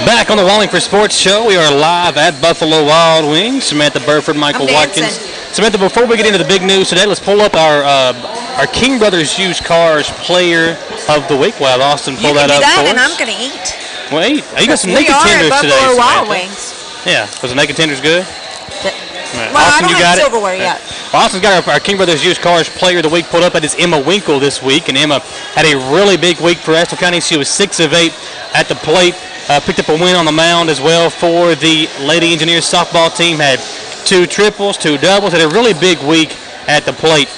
Back on the Wallingford Sports Show, we are live at Buffalo Wild Wings. Samantha Burford, Michael Watkins. Samantha, before we get into the big news today, let's pull up our King Brothers Used Cars Player of the Week. We'll have Austin pull that up for us.
You can do that, and I'm going to eat.
Well, eat. You got some naked tenders today,
Buffalo Wild
Samantha.
Wings.
Yeah, was the naked tenders good?
Well, Austin, I don't have silverware yet.
Well, Austin's got our King Brothers Used Cars Player of the Week pulled up. That is Emma Winkle this week, and Emma had a really big week for Estill County. She was 6 of 8 at the plate. Picked up a win on the mound as well for the Lady Engineers softball team. Had 2 triples, 2 doubles. Had a really big week at the plate.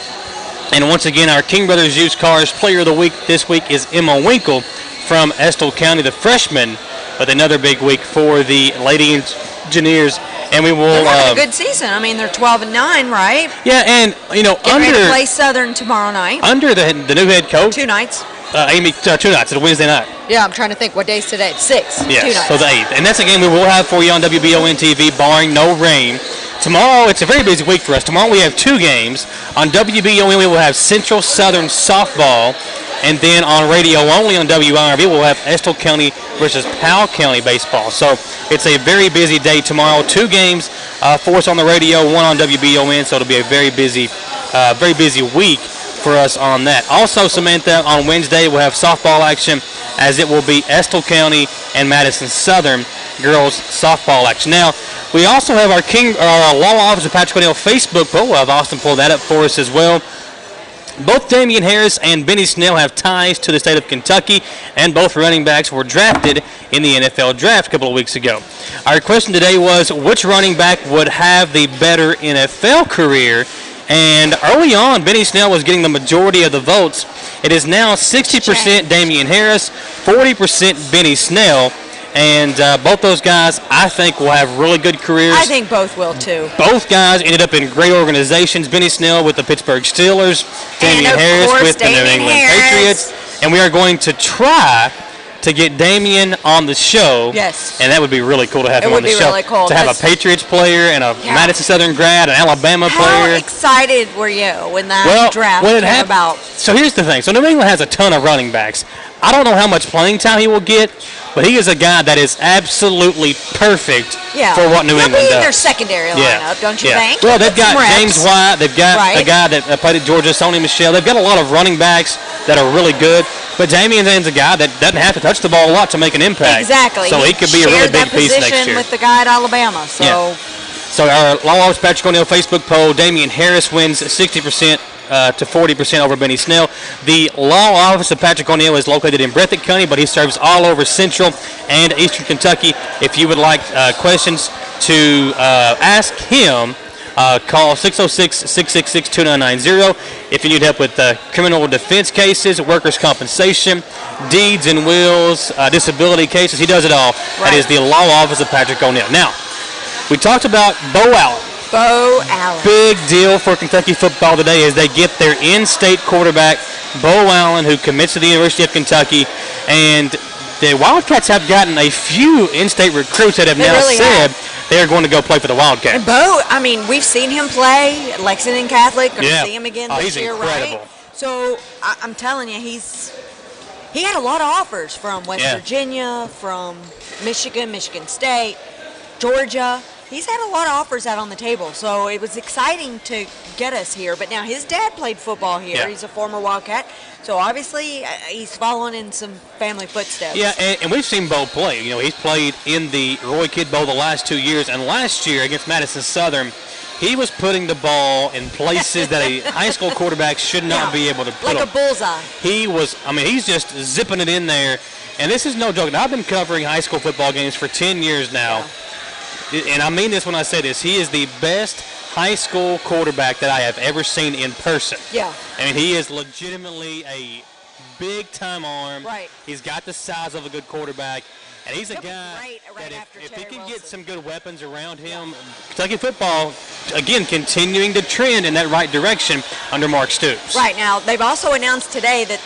And once again, our King Brothers Used Cars Player of the Week this week is Emma Winkle from Estill County, the freshman, with another big week for the Lady Engineers. And we will.
They're having a good season. I mean, they're 12-9, right?
Yeah, and
Get ready to play Southern tomorrow night.
Under the new head coach.
2 nights.
Amy, 2 nights. It's a Wednesday night.
Yeah, I'm trying to think. What day's today? 6.
Yes,
2 nights.
so the 8th. And that's a game we will have for you on WBON TV, barring no rain. Tomorrow, it's a very busy week for us. Tomorrow we have 2 games. On WBON, we will have Central Southern softball. And then on radio only on WIRV, we'll have Estill County versus Powell County baseball. So it's a very busy day tomorrow. 2 games for us on the radio, 1 on WBON. So it'll be a very busy week for us on that. Also, Samantha, on Wednesday we'll have softball action, as it will be Estill County and Madison Southern girls softball action. Now, we also have our law officer Patrick Oneal Facebook poll. We'll have Austin pull that up for us as well. Both Damian Harris and Benny Snell have ties to the state of Kentucky, and both running backs were drafted in the NFL draft a couple of weeks ago. Our question today was, which running back would have the better NFL career? And early on, Benny Snell was getting the majority of the votes. It is now 60% Damian Harris, 40% Benny Snell. And both those guys, I think, will have really good careers.
I think both will, too.
Both guys ended up in great organizations. Benny Snell with the Pittsburgh Steelers, Damian Harris with the New England Patriots. And we are going to try to get Damien on the show.
Yes.
And that would be really cool to have him on the show.
It would be really cool.
To have a Patriots player and a Madison Southern grad, an Alabama player.
How excited were you when that draft came about?
So here's the thing. So New England has a ton of running backs. I don't know how much playing time he will get, but he is a guy that is absolutely perfect for what New England does.
He'll be in their secondary lineup, don't you think?
Well, they've got James White. They've got a guy that played at Georgia, Sony Michel. They've got a lot of running backs that are really good. But Damien's a guy that doesn't have to touch the ball a lot to make an impact.
Exactly.
So he could be a really big piece next year.
With the guy at Alabama. So,
so our Law Office Patrick O'Neal Facebook poll, Damien Harris wins 60% to 40% over Benny Snell. The Law Office of Patrick O'Neal is located in Breathitt County, but he serves all over Central and Eastern Kentucky. If you would like questions to ask him, call 606-666-2990. If you need help with criminal defense cases, workers' compensation, deeds and wills, disability cases, he does it all. That is the Law Office of Patrick O'Neal. Now, we talked about Bo Allen.
Bo Allen.
Big deal for Kentucky football today as they get their in-state quarterback, Bo Allen, who commits to the University of Kentucky. And the Wildcats have gotten a few in-state recruits that have said they're going to go play for the Wildcats.
And Bo, we've seen him play at Lexington Catholic. Going to see him again this year,
incredible.
Right? So I'm telling you, he had a lot of offers from West Virginia, from Michigan, Michigan State, Georgia. He's had a lot of offers out on the table, so it was exciting to get us here. But now his dad played football here. Yeah. He's a former Wildcat, so obviously he's following in some family footsteps.
Yeah, and we've seen Bo play. He's played in the Roy Kidd Bowl the last 2 years, and last year against Madison Southern, he was putting the ball in places that a high school quarterback should not be able to put
like a bullseye.
He was, he's just zipping it in there, and this is no joke. Now, I've been covering high school football games for 10 years now. Yeah. And I mean this when I say this. He is the best high school quarterback that I have ever seen in person.
Yeah.
He is legitimately a big-time arm.
Right.
He's got the size of a good quarterback. And he's a guy that if he can get some good weapons around him, Kentucky football, again, continuing to trend in that right direction under Mark Stoops.
Right. Now, they've also announced today that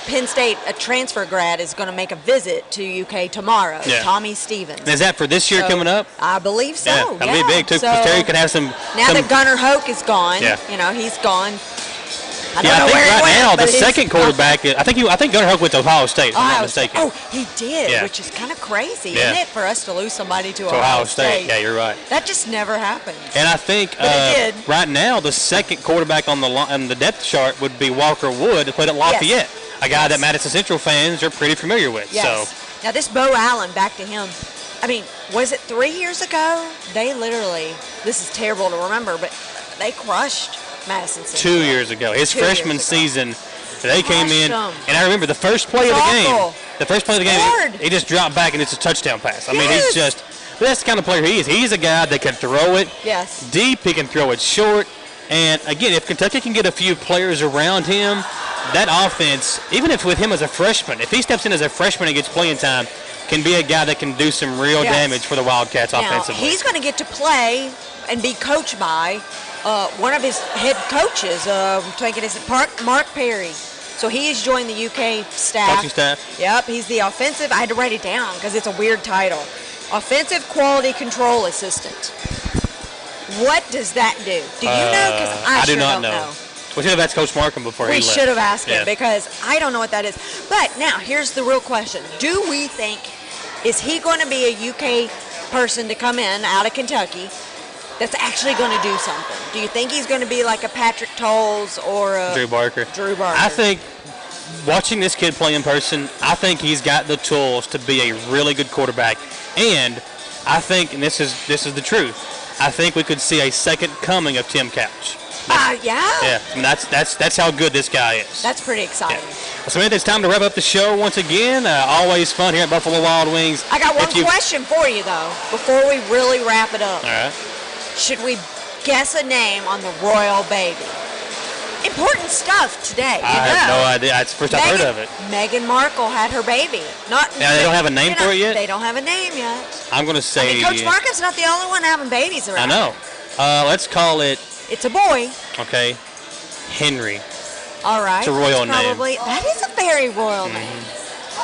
Penn State, a transfer grad, is going to make a visit to UK tomorrow, Tommy Stevens.
And is that for this year coming up?
I believe so,
yeah. That'll be big, too, because Terry could have some...
Now that Gunnar Hoke is gone, he's gone. I
think right now the second quarterback, I think Gunnar Hoke went to Ohio State, if I'm not mistaken.
Oh, he did, which is kind of crazy, isn't it, for us to lose somebody to
Ohio State? Yeah, you're right.
That just never happens.
And I think right now the second quarterback on the depth chart would be Walker Wood, who played at Lafayette, a guy that Madison Central fans are pretty familiar with.
Yes. So. Now this Bo Allen, back to him. Was it 3 years ago? They literally, this is terrible to remember, but they crushed Madison Central.
2 years ago. His freshman season, they came in, and I remember the first play of the game. The first play of the game, he just dropped back, and it's a touchdown pass. He's just, that's the kind of player he is. He's a guy that can throw it deep. He can throw it short. And, again, if Kentucky can get a few players around him, that offense, even if with him as a freshman, if he steps in as a freshman and gets playing time, can be a guy that can do some real damage for the Wildcats offensively.
He's going to get to play and be coached by one of his head coaches, Mark Perry. So he has joined the UK staff.
Coaching staff?
Yep, he's the offensive. I had to write it down because it's a weird title. Offensive Quality Control Assistant. What does that do? Do you know? Because I
do not know. We should have asked Coach Markham before he left.
We should have asked him because I don't know what that is. But now, here's the real question. Do we think, is he going to be a UK person to come in out of Kentucky that's actually going to do something? Do you think he's going to be like a Patrick Tolles or a
Drew Barker?
I
think watching this kid play in person, I think he's got the tools to be a really good quarterback. And I think, and this is the truth, I think we could see a second coming of Tim Couch.
Yeah,
and that's how good this guy is.
That's pretty exciting.
Yeah. So, it's time to wrap up the show once again. Always fun here at Buffalo Wild Wings.
I got one question for you, though, before we really wrap it up.
All right.
Should we guess a name on the royal baby? Important stuff today.
I have no idea. It's the first I've heard of it.
Meghan Markle had her baby.
They don't have a name for it yet?
They don't have a name yet.
I'm going to say...
Coach Markham's not the only one having babies around.
I know. Let's call it...
It's a boy.
Okay. Henry.
All right.
It's a royal name.
That is a very royal name.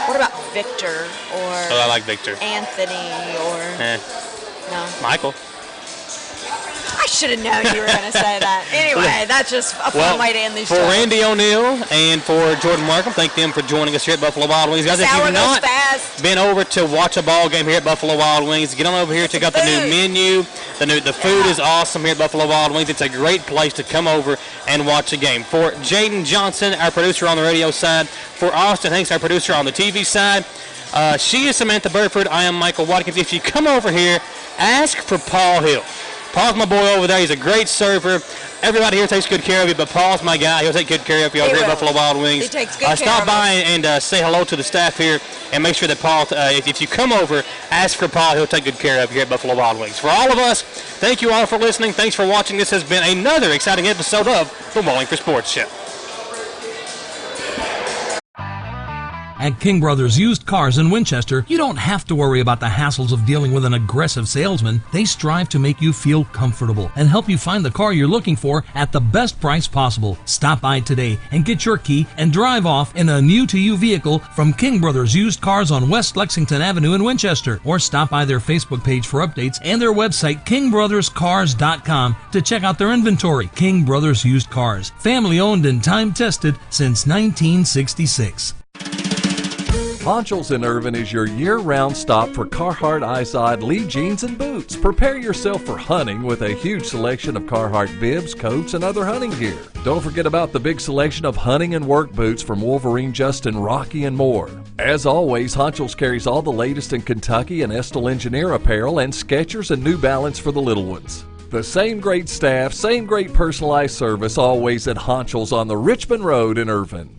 What about Victor or
I like Victor.
Anthony or no?
Michael.
I should have known you were going to say that. Anyway, that's just a fun way to end these
for
shows.
Randy Oneal and for Jordan Markham, thank them for joining us here at Buffalo Wild Wings. Guys, if you've not been over to watch a ball game here at Buffalo Wild Wings, get on over here, check out the new menu. The food is awesome here at Buffalo Wild Wings. It's a great place to come over and watch a game. For Jaden Johnson, our producer on the radio side, for Austin Hanks, our producer on the TV side, she is Samantha Burford. I am Michael Watkins. If you come over here, ask for Paul Hill. Paul's my boy over there. He's a great server. Everybody here takes good care of you, but Paul's my guy. He'll take good care of you over here at Buffalo Wild Wings.
He takes good care
Stop
of
by and say hello to the staff here, and make sure that Paul, if you come over, ask for Paul. He'll take good care of you here at Buffalo Wild Wings. For all of us, thank you all for listening. Thanks for watching. This has been another exciting episode of the Wallingford Sports Show.
At King Brothers Used Cars in Winchester, you don't have to worry about the hassles of dealing with an aggressive salesman. They strive to make you feel comfortable and help you find the car you're looking for at the best price possible. Stop by today and get your key and drive off in a new-to-you vehicle from King Brothers Used Cars on West Lexington Avenue in Winchester, or stop by their Facebook page for updates and their website, kingbrotherscars.com, to check out their inventory. King Brothers Used Cars, family-owned and time-tested since 1966.
Ponchos in Irvin is your year-round stop for Carhartt Eyeside Lee jeans and boots. Prepare yourself for hunting with a huge selection of Carhartt bibs, coats, and other hunting gear. Don't forget about the big selection of hunting and work boots from Wolverine, Justin, Rocky, and more. As always, Honchos carries all the latest in Kentucky and Estill Engineer apparel and Skechers and New Balance for the little ones. The same great staff, same great personalized service always at Honchos on the Richmond Road in Irvin.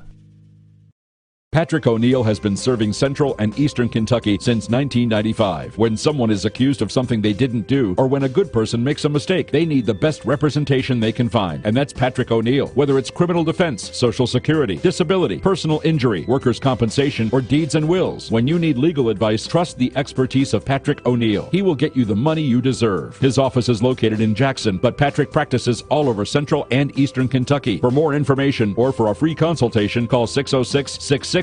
Patrick Oneal has been serving Central and Eastern Kentucky since 1995. When someone is accused of something they didn't do, or when a good person makes a mistake, they need the best representation they can find. And that's Patrick Oneal. Whether it's criminal defense, Social Security, disability, personal injury, workers' compensation, or deeds and wills, when you need legal advice, trust the expertise of Patrick Oneal. He will get you the money you deserve. His office is located in Jackson, but Patrick practices all over Central and Eastern Kentucky. For more information or for a free consultation, call 606-666-2990.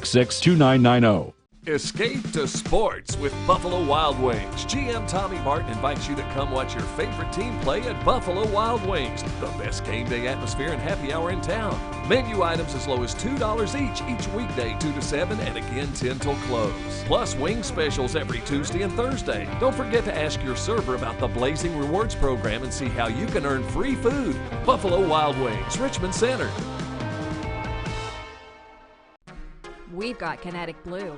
Escape to sports with Buffalo Wild Wings. GM Tommy Martin invites you to come watch your favorite team play at Buffalo Wild Wings. The best game day atmosphere and happy hour in town. Menu items as low as $2 each weekday 2 to 7 and again 10 till close. Plus wing specials every Tuesday and Thursday. Don't forget to ask your server about the Blazing Rewards program and see how you can earn free food. Buffalo Wild Wings, Richmond Center.
We've got Kinetic Blue.